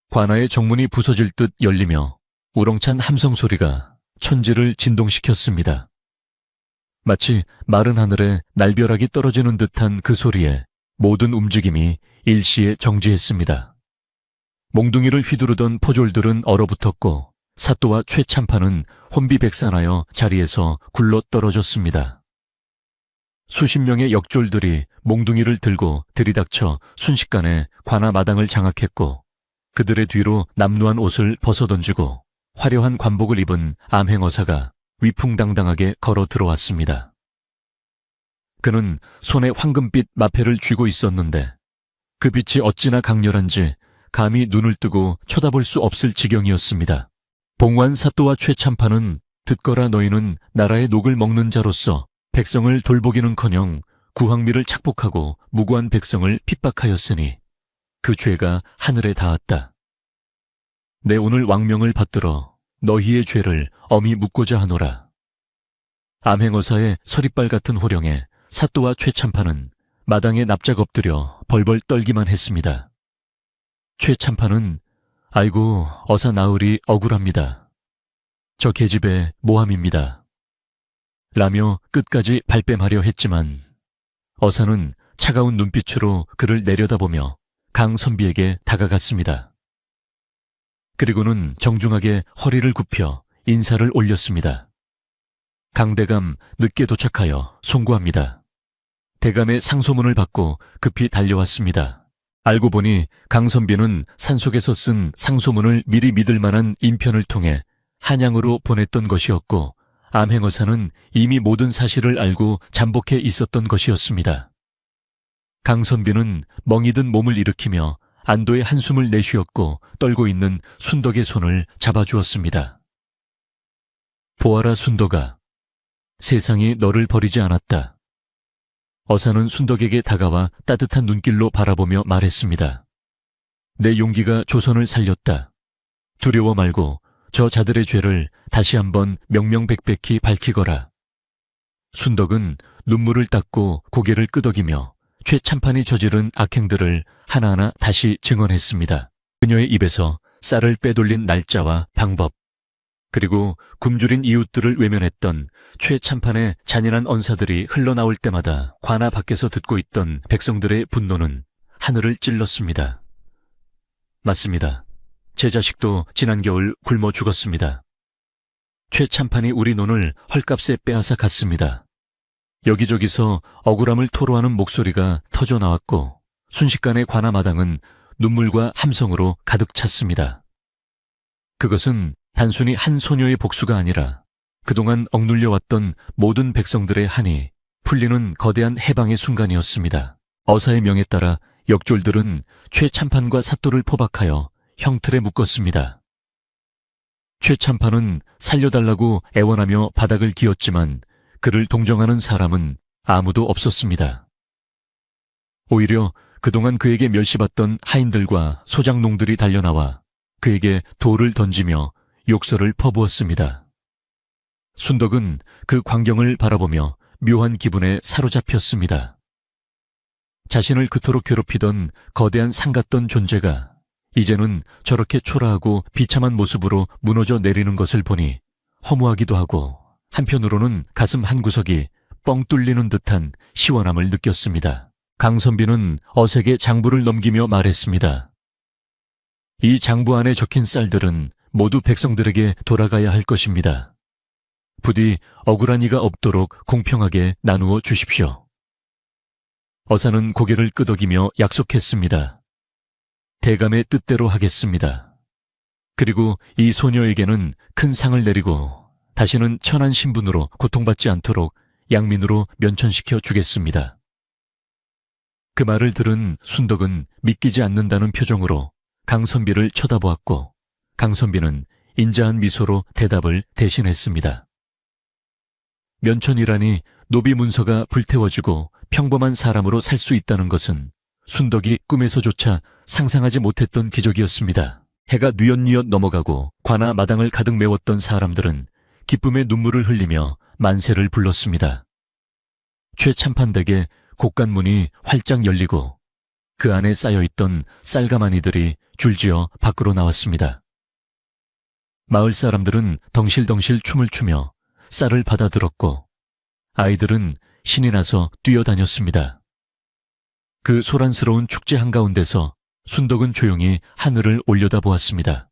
[SPEAKER 1] 관아의 정문이 부서질 듯 열리며 우렁찬 함성 소리가 천지를 진동시켰습니다. 마치 마른 하늘에 날벼락이 떨어지는 듯한 그 소리에 모든 움직임이 일시에 정지했습니다. 몽둥이를 휘두르던 포졸들은 얼어붙었고 사또와 최참판은 혼비백산하여 자리에서 굴러 떨어졌습니다. 수십 명의 역졸들이 몽둥이를 들고 들이닥쳐 순식간에 관아 마당을 장악했고 그들의 뒤로 남루한 옷을 벗어던지고 화려한 관복을 입은 암행어사가 위풍당당하게 걸어 들어왔습니다. 그는 손에 황금빛 마패를 쥐고 있었는데 그 빛이 어찌나 강렬한지 감히 눈을 뜨고 쳐다볼 수 없을 지경이었습니다. 봉완 사또와 최참판은 듣거라 너희는 나라의 녹을 먹는 자로서 백성을 돌보기는커녕 구황미를 착복하고 무고한 백성을 핍박하였으니 그 죄가 하늘에 닿았다. 내 오늘 왕명을 받들어 너희의 죄를 엄히 묻고자 하노라. 암행어사의 서리빨 같은 호령에 사또와 최참판은 마당에 납작 엎드려 벌벌 떨기만 했습니다. 최참판은 아이고 어사 나으리 억울합니다. 저 계집의 모함입니다. 라며 끝까지 발뺌하려 했지만 어사는 차가운 눈빛으로 그를 내려다보며 강선비에게 다가갔습니다. 그리고는 정중하게 허리를 굽혀 인사를 올렸습니다. 강대감 늦게 도착하여 송구합니다. 대감의 상소문을 받고 급히 달려왔습니다. 알고 보니 강선비는 산속에서 쓴 상소문을 미리 믿을 만한 인편을 통해 한양으로 보냈던 것이었고 암행어사는 이미 모든 사실을 알고 잠복해 있었던 것이었습니다. 강선비는 멍이 든 몸을 일으키며 안도의 한숨을 내쉬었고 떨고 있는 순덕의 손을 잡아주었습니다. 보아라 순덕아, 세상이 너를 버리지 않았다. 어사는 순덕에게 다가와 따뜻한 눈길로 바라보며 말했습니다. 내 용기가 조선을 살렸다. 두려워 말고 저 자들의 죄를 다시 한번 명명백백히 밝히거라. 순덕은 눈물을 닦고 고개를 끄덕이며 최참판이 저지른 악행들을 하나하나 다시 증언했습니다. 그녀의 입에서 쌀을 빼돌린 날짜와 방법, 그리고 굶주린 이웃들을 외면했던 최참판의 잔인한 언사들이 흘러나올 때마다 관아 밖에서 듣고 있던 백성들의 분노는 하늘을 찔렀습니다. 맞습니다. 제 자식도 지난 겨울 굶어 죽었습니다. 최참판이 우리 논을 헐값에 빼앗아 갔습니다. 여기저기서 억울함을 토로하는 목소리가 터져 나왔고 순식간에 관아 마당은 눈물과 함성으로 가득 찼습니다. 그것은 단순히 한 소녀의 복수가 아니라 그동안 억눌려왔던 모든 백성들의 한이 풀리는 거대한 해방의 순간이었습니다. 어사의 명에 따라 역졸들은 최참판과 사또를 포박하여 형틀에 묶었습니다. 최참판은 살려달라고 애원하며 바닥을 기었지만 그를 동정하는 사람은 아무도 없었습니다. 오히려 그동안 그에게 멸시받던 하인들과 소장농들이 달려나와 그에게 돌을 던지며 욕설을 퍼부었습니다. 순덕은 그 광경을 바라보며 묘한 기분에 사로잡혔습니다. 자신을 그토록 괴롭히던 거대한 산 같던 존재가 이제는 저렇게 초라하고 비참한 모습으로 무너져 내리는 것을 보니 허무하기도 하고 한편으로는 가슴 한구석이 뻥 뚫리는 듯한 시원함을 느꼈습니다. 강선비는 어색에 장부를 넘기며 말했습니다. 이 장부 안에 적힌 쌀들은 모두 백성들에게 돌아가야 할 것입니다. 부디 억울한 이가 없도록 공평하게 나누어 주십시오. 어사는 고개를 끄덕이며 약속했습니다. 대감의 뜻대로 하겠습니다. 그리고 이 소녀에게는 큰 상을 내리고 다시는 천한 신분으로 고통받지 않도록 양민으로 면천시켜 주겠습니다. 그 말을 들은 순덕은 믿기지 않는다는 표정으로 강선비를 쳐다보았고 강선비는 인자한 미소로 대답을 대신했습니다. 면천이라니 노비 문서가 불태워지고 평범한 사람으로 살 수 있다는 것은 순덕이 꿈에서조차 상상하지 못했던 기적이었습니다. 해가 뉘엿뉘엿 넘어가고 관아 마당을 가득 메웠던 사람들은 기쁨의 눈물을 흘리며 만세를 불렀습니다. 최참판댁의 곡간문이 활짝 열리고 그 안에 쌓여있던 쌀가마니들이 줄지어 밖으로 나왔습니다. 마을 사람들은 덩실덩실 춤을 추며 쌀을 받아들었고 아이들은 신이 나서 뛰어다녔습니다. 그 소란스러운 축제 한가운데서 순덕은 조용히 하늘을 올려다보았습니다.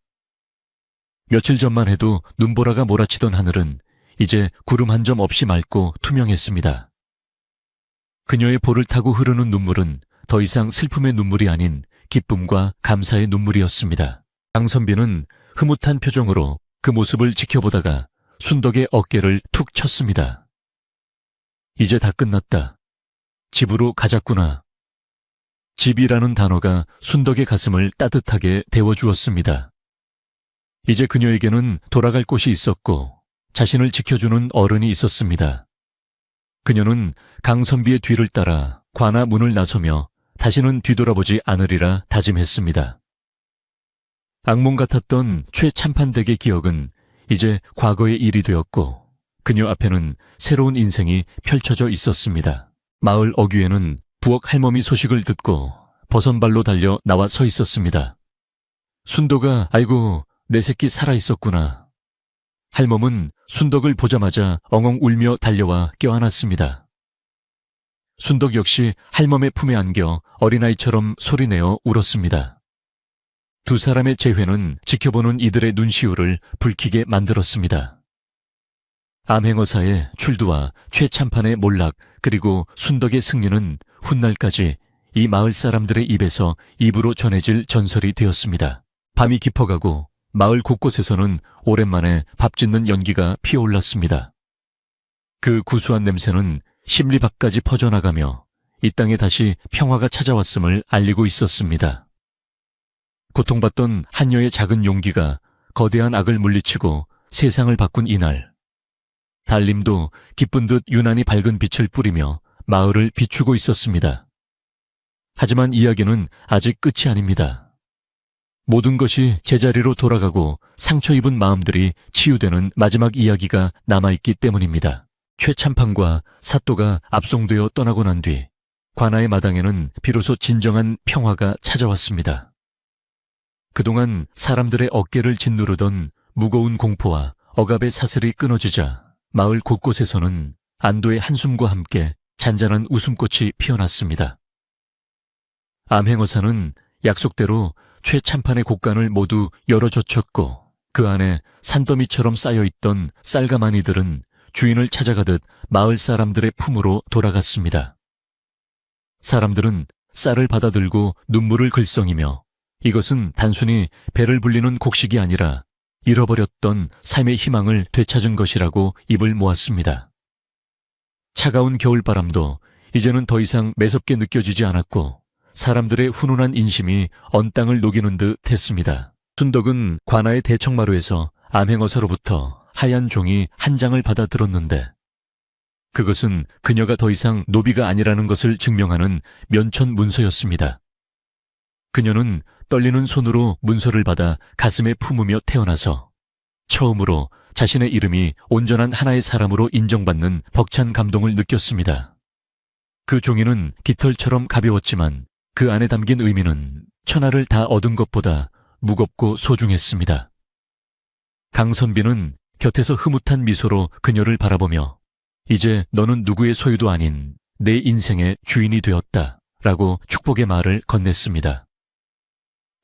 [SPEAKER 1] 며칠 전만 해도 눈보라가 몰아치던 하늘은 이제 구름 한 점 없이 맑고 투명했습니다. 그녀의 볼을 타고 흐르는 눈물은 더 이상 슬픔의 눈물이 아닌 기쁨과 감사의 눈물이었습니다. 강선비는 흐뭇한 표정으로 그 모습을 지켜보다가 순덕의 어깨를 툭 쳤습니다. 이제 다 끝났다. 집으로 가자꾸나. 집이라는 단어가 순덕의 가슴을 따뜻하게 데워주었습니다. 이제 그녀에게는 돌아갈 곳이 있었고 자신을 지켜주는 어른이 있었습니다. 그녀는 강선비의 뒤를 따라 관아 문을 나서며 다시는 뒤돌아보지 않으리라 다짐했습니다. 악몽 같았던 최참판댁의 기억은 이제 과거의 일이 되었고 그녀 앞에는 새로운 인생이 펼쳐져 있었습니다. 마을 어귀에는 부엌 할머니 소식을 듣고 버선발로 달려 나와 서 있었습니다. 순덕아, 아이고 내 새끼 살아있었구나. 할멈은 순덕을 보자마자 엉엉 울며 달려와 껴안았습니다. 순덕 역시 할멈의 품에 안겨 어린아이처럼 소리내어 울었습니다. 두 사람의 재회는 지켜보는 이들의 눈시울을 붉히게 만들었습니다. 암행어사의 출두와 최참판의 몰락 그리고 순덕의 승리는 훗날까지 이 마을 사람들의 입에서 입으로 전해질 전설이 되었습니다. 밤이 깊어가고 마을 곳곳에서는 오랜만에 밥 짓는 연기가 피어올랐습니다. 그 구수한 냄새는 십리 밖까지 퍼져나가며 이 땅에 다시 평화가 찾아왔음을 알리고 있었습니다. 고통받던 한여의 작은 용기가 거대한 악을 물리치고 세상을 바꾼 이날, 달림도 기쁜 듯 유난히 밝은 빛을 뿌리며 마을을 비추고 있었습니다. 하지만 이야기는 아직 끝이 아닙니다. 모든 것이 제자리로 돌아가고 상처 입은 마음들이 치유되는 마지막 이야기가 남아있기 때문입니다. 최참판과 사또가 압송되어 떠나고 난 뒤 관아의 마당에는 비로소 진정한 평화가 찾아왔습니다. 그동안 사람들의 어깨를 짓누르던 무거운 공포와 억압의 사슬이 끊어지자 마을 곳곳에서는 안도의 한숨과 함께 잔잔한 웃음꽃이 피어났습니다. 암행어사는 약속대로 최참판의 곡간을 모두 열어젖혔고 그 안에 산더미처럼 쌓여있던 쌀가마니들은 주인을 찾아가듯 마을 사람들의 품으로 돌아갔습니다. 사람들은 쌀을 받아들고 눈물을 글썽이며 이것은 단순히 배를 불리는 곡식이 아니라 잃어버렸던 삶의 희망을 되찾은 것이라고 입을 모았습니다. 차가운 겨울바람도 이제는 더 이상 매섭게 느껴지지 않았고 사람들의 훈훈한 인심이 언 땅을 녹이는 듯 했습니다. 순덕은 관아의 대청마루에서 암행어사로부터 하얀 종이 한 장을 받아 들었는데 그것은 그녀가 더 이상 노비가 아니라는 것을 증명하는 면천 문서였습니다. 그녀는 떨리는 손으로 문서를 받아 가슴에 품으며 태어나서 처음으로 자신의 이름이 온전한 하나의 사람으로 인정받는 벅찬 감동을 느꼈습니다. 그 종이는 깃털처럼 가벼웠지만 그 안에 담긴 의미는 천하를 다 얻은 것보다 무겁고 소중했습니다. 강선비는 곁에서 흐뭇한 미소로 그녀를 바라보며 이제 너는 누구의 소유도 아닌 내 인생의 주인이 되었다 라고 축복의 말을 건넸습니다.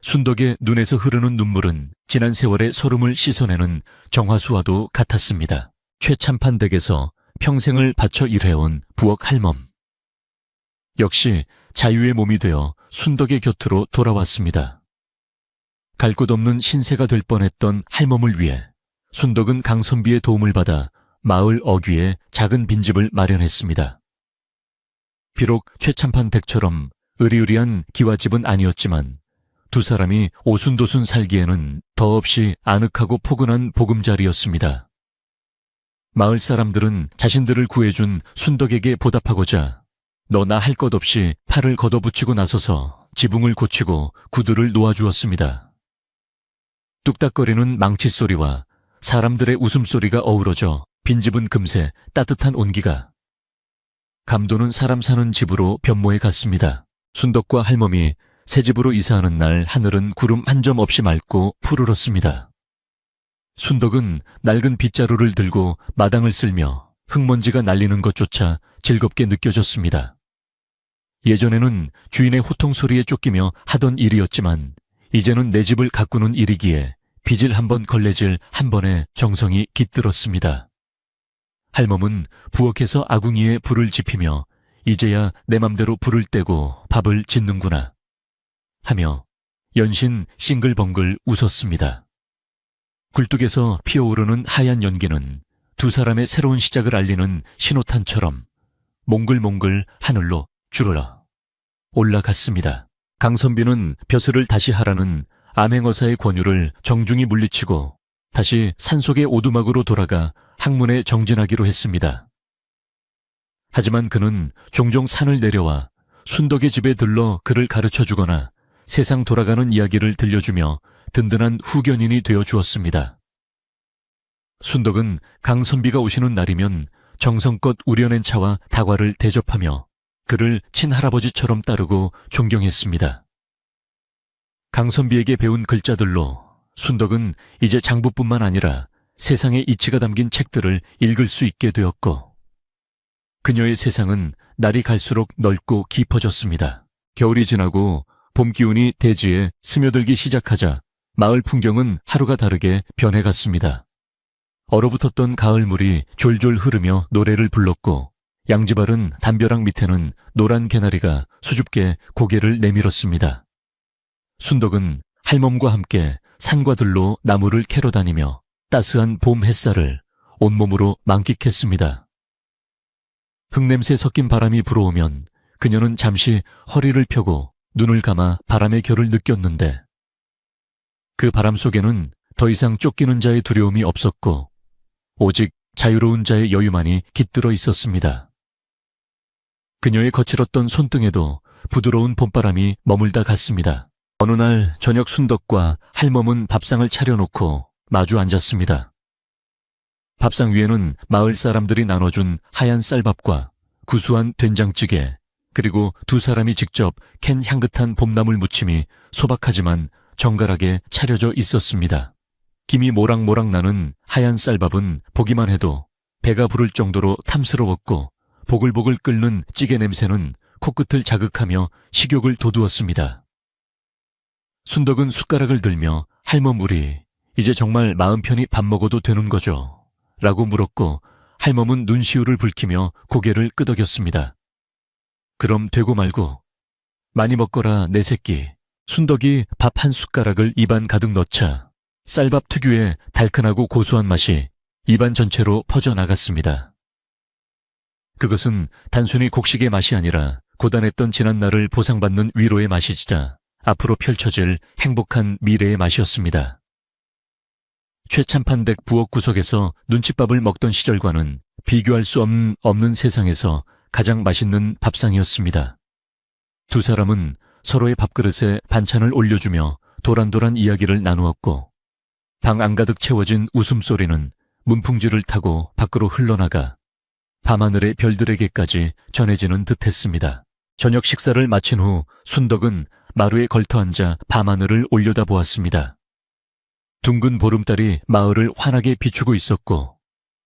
[SPEAKER 1] 순덕의 눈에서 흐르는 눈물은 지난 세월의 서름을 씻어내는 정화수와도 같았습니다. 최참판 댁에서 평생을 바쳐 일해온 부엌 할멈. 역시 자유의 몸이 되어 순덕의 곁으로 돌아왔습니다. 갈 곳 없는 신세가 될 뻔했던 할멈을 위해 순덕은 강선비의 도움을 받아 마을 어귀에 작은 빈집을 마련했습니다. 비록 최참판 댁처럼 으리으리한 기와집은 아니었지만 두 사람이 오순도순 살기에는 더없이 아늑하고 포근한 보금자리였습니다. 마을 사람들은 자신들을 구해준 순덕에게 보답하고자 너나 할 것 없이 팔을 걷어붙이고 나서서 지붕을 고치고 구두를 놓아주었습니다. 뚝딱거리는 망치소리와 사람들의 웃음소리가 어우러져 빈집은 금세 따뜻한 온기가. 감도는 사람 사는 집으로 변모해 갔습니다. 순덕과 할멈이 새 집으로 이사하는 날 하늘은 구름 한 점 없이 맑고 푸르렀습니다. 순덕은 낡은 빗자루를 들고 마당을 쓸며 흙먼지가 날리는 것조차 즐겁게 느껴졌습니다. 예전에는 주인의 호통소리에 쫓기며 하던 일이었지만 이제는 내 집을 가꾸는 일이기에 빚을 한번 걸레질 한 번에 정성이 깃들었습니다. 할멈은 부엌에서 아궁이에 불을 지피며 이제야 내 맘대로 불을 떼고 밥을 짓는구나 하며 연신 싱글벙글 웃었습니다. 굴뚝에서 피어오르는 하얀 연기는 두 사람의 새로운 시작을 알리는 신호탄처럼 몽글몽글 하늘로 주르러 올라갔습니다. 강선비는 벼슬을 다시 하라는 암행어사의 권유를 정중히 물리치고 다시 산속의 오두막으로 돌아가 학문에 정진하기로 했습니다. 하지만 그는 종종 산을 내려와 순덕의 집에 들러 그를 가르쳐주거나 세상 돌아가는 이야기를 들려주며 든든한 후견인이 되어 주었습니다. 순덕은 강선비가 오시는 날이면 정성껏 우려낸 차와 다과를 대접하며 그를 친할아버지처럼 따르고 존경했습니다. 강선비에게 배운 글자들로 순덕은 이제 장부뿐만 아니라 세상의 이치가 담긴 책들을 읽을 수 있게 되었고 그녀의 세상은 날이 갈수록 넓고 깊어졌습니다. 겨울이 지나고 봄 기운이 대지에 스며들기 시작하자 마을 풍경은 하루가 다르게 변해갔습니다. 얼어붙었던 가을물이 졸졸 흐르며 노래를 불렀고 양지바른 담벼락 밑에는 노란 개나리가 수줍게 고개를 내밀었습니다. 순덕은 할멈과 함께 산과 들로 나무를 캐러 다니며 따스한 봄 햇살을 온몸으로 만끽했습니다. 흙냄새 섞인 바람이 불어오면 그녀는 잠시 허리를 펴고 눈을 감아 바람의 결을 느꼈는데 그 바람 속에는 더 이상 쫓기는 자의 두려움이 없었고 오직 자유로운 자의 여유만이 깃들어 있었습니다. 그녀의 거칠었던 손등에도 부드러운 봄바람이 머물다 갔습니다. 어느 날 저녁 순덕과 할멈은 밥상을 차려놓고 마주 앉았습니다. 밥상 위에는 마을 사람들이 나눠준 하얀 쌀밥과 구수한 된장찌개 그리고 두 사람이 직접 캔 향긋한 봄나물 무침이 소박하지만 정갈하게 차려져 있었습니다. 김이 모락모락 나는 하얀 쌀밥은 보기만 해도 배가 부를 정도로 탐스러웠고 보글보글 끓는 찌개 냄새는 코끝을 자극하며 식욕을 돋우었습니다. 순덕은 숟가락을 들며 할멈 우리 이제 정말 마음 편히 밥 먹어도 되는 거죠? 라고 물었고 할멈은 눈시울을 붉히며 고개를 끄덕였습니다. 그럼 되고 말고 많이 먹거라 내 새끼. 순덕이 밥 한 숟가락을 입안 가득 넣자 쌀밥 특유의 달큰하고 고소한 맛이 입안 전체로 퍼져나갔습니다. 그것은 단순히 곡식의 맛이 아니라 고단했던 지난날을 보상받는 위로의 맛이자 앞으로 펼쳐질 행복한 미래의 맛이었습니다. 최참판댁 부엌 구석에서 눈칫밥을 먹던 시절과는 비교할 수 없는 세상에서 가장 맛있는 밥상이었습니다. 두 사람은 서로의 밥그릇에 반찬을 올려주며 도란도란 이야기를 나누었고 방 안가득 채워진 웃음소리는 문풍지를 타고 밖으로 흘러나가 밤하늘의 별들에게까지 전해지는 듯했습니다. 저녁 식사를 마친 후 순덕은 마루에 걸터앉아 밤하늘을 올려다보았습니다. 둥근 보름달이 마을을 환하게 비추고 있었고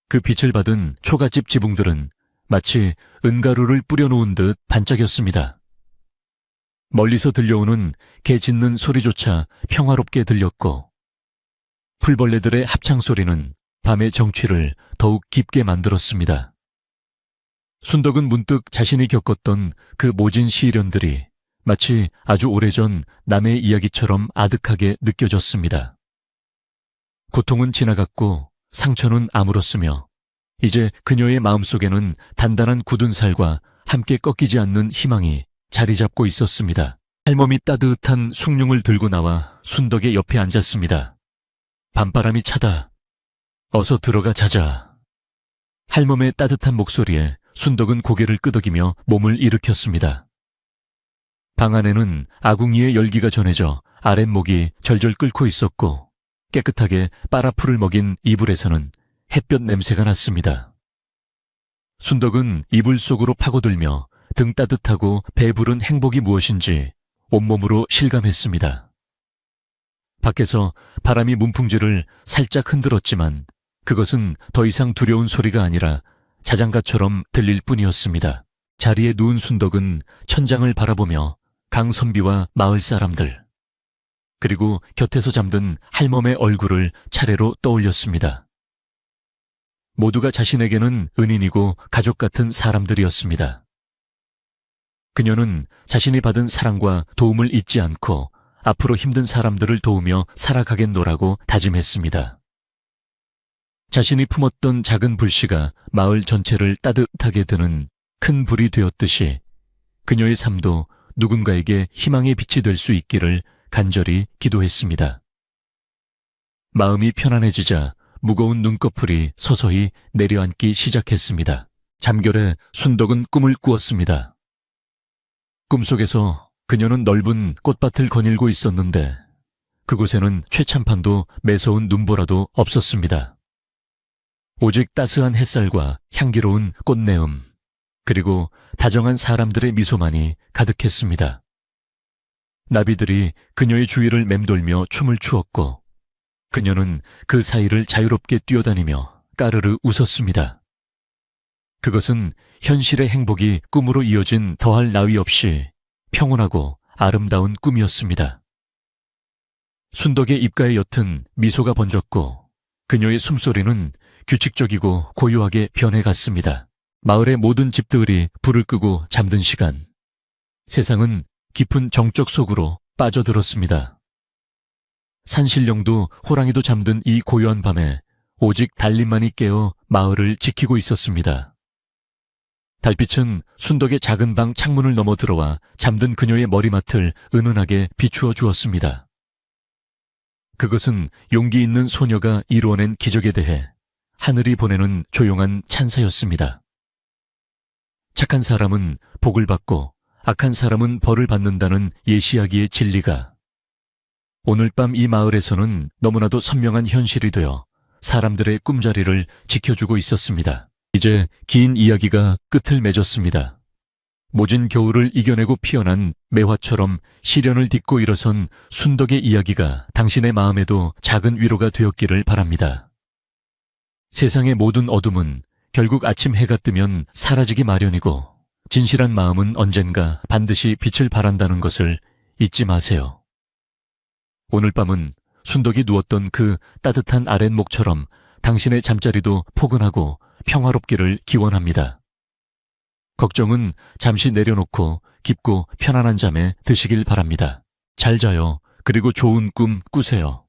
[SPEAKER 1] 그 빛을 받은 초가집 지붕들은 마치 은가루를 뿌려놓은 듯 반짝였습니다. 멀리서 들려오는 개 짖는 소리조차 평화롭게 들렸고 풀벌레들의 합창소리는 밤의 정취를 더욱 깊게 만들었습니다. 순덕은 문득 자신이 겪었던 그 모진 시련들이 마치 아주 오래전 남의 이야기처럼 아득하게 느껴졌습니다. 고통은 지나갔고 상처는 아물었으며 이제 그녀의 마음속에는 단단한 굳은 살과 함께 꺾이지 않는 희망이 자리 잡고 있었습니다. 할멈이 따뜻한 숭늉을 들고 나와 순덕의 옆에 앉았습니다. 밤바람이 차다. 어서 들어가 자자. 할멈의 따뜻한 목소리에 순덕은 고개를 끄덕이며 몸을 일으켰습니다. 방 안에는 아궁이의 열기가 전해져 아랫목이 절절 끓고 있었고 깨끗하게 빠라풀을 먹인 이불에서는 햇볕 냄새가 났습니다. 순덕은 이불 속으로 파고들며 등 따뜻하고 배부른 행복이 무엇인지 온몸으로 실감했습니다. 밖에서 바람이 문풍지를 살짝 흔들었지만 그것은 더 이상 두려운 소리가 아니라 자장가처럼 들릴 뿐이었습니다. 자리에 누운 순덕은 천장을 바라보며 강선비와 마을 사람들, 그리고 곁에서 잠든 할멈의 얼굴을 차례로 떠올렸습니다. 모두가 자신에게는 은인이고 가족 같은 사람들이었습니다. 그녀는 자신이 받은 사랑과 도움을 잊지 않고 앞으로 힘든 사람들을 도우며 살아가겠노라고 다짐했습니다. 자신이 품었던 작은 불씨가 마을 전체를 따뜻하게 드는 큰 불이 되었듯이 그녀의 삶도 누군가에게 희망의 빛이 될 수 있기를 간절히 기도했습니다. 마음이 편안해지자 무거운 눈꺼풀이 서서히 내려앉기 시작했습니다. 잠결에 순덕은 꿈을 꾸었습니다. 꿈속에서 그녀는 넓은 꽃밭을 거닐고 있었는데 그곳에는 최참판도 매서운 눈보라도 없었습니다. 오직 따스한 햇살과 향기로운 꽃내음, 그리고 다정한 사람들의 미소만이 가득했습니다. 나비들이 그녀의 주위를 맴돌며 춤을 추었고 그녀는 그 사이를 자유롭게 뛰어다니며 까르르 웃었습니다. 그것은 현실의 행복이 꿈으로 이어진 더할 나위 없이 평온하고 아름다운 꿈이었습니다. 순덕의 입가에 옅은 미소가 번졌고 그녀의 숨소리는 규칙적이고 고요하게 변해갔습니다. 마을의 모든 집들이 불을 끄고 잠든 시간, 세상은 깊은 정적 속으로 빠져들었습니다. 산신령도 호랑이도 잠든 이 고요한 밤에 오직 달님만이 깨어 마을을 지키고 있었습니다. 달빛은 순덕의 작은 방 창문을 넘어 들어와 잠든 그녀의 머리맡을 은은하게 비추어 주었습니다. 그것은 용기 있는 소녀가 이루어낸 기적에 대해 하늘이 보내는 조용한 찬사였습니다. 착한 사람은 복을 받고 악한 사람은 벌을 받는다는 예시하기의 진리가 오늘 밤 이 마을에서는 너무나도 선명한 현실이 되어 사람들의 꿈자리를 지켜주고 있었습니다. 이제 긴 이야기가 끝을 맺었습니다. 모진 겨울을 이겨내고 피어난 매화처럼 시련을 딛고 일어선 순덕의 이야기가 당신의 마음에도 작은 위로가 되었기를 바랍니다. 세상의 모든 어둠은 결국 아침 해가 뜨면 사라지기 마련이고 진실한 마음은 언젠가 반드시 빛을 발한다는 것을 잊지 마세요. 오늘 밤은 순덕이 누웠던 그 따뜻한 아랫목처럼 당신의 잠자리도 포근하고 평화롭기를 기원합니다. 걱정은 잠시 내려놓고 깊고 편안한 잠에 드시길 바랍니다. 잘 자요. 그리고 좋은 꿈 꾸세요.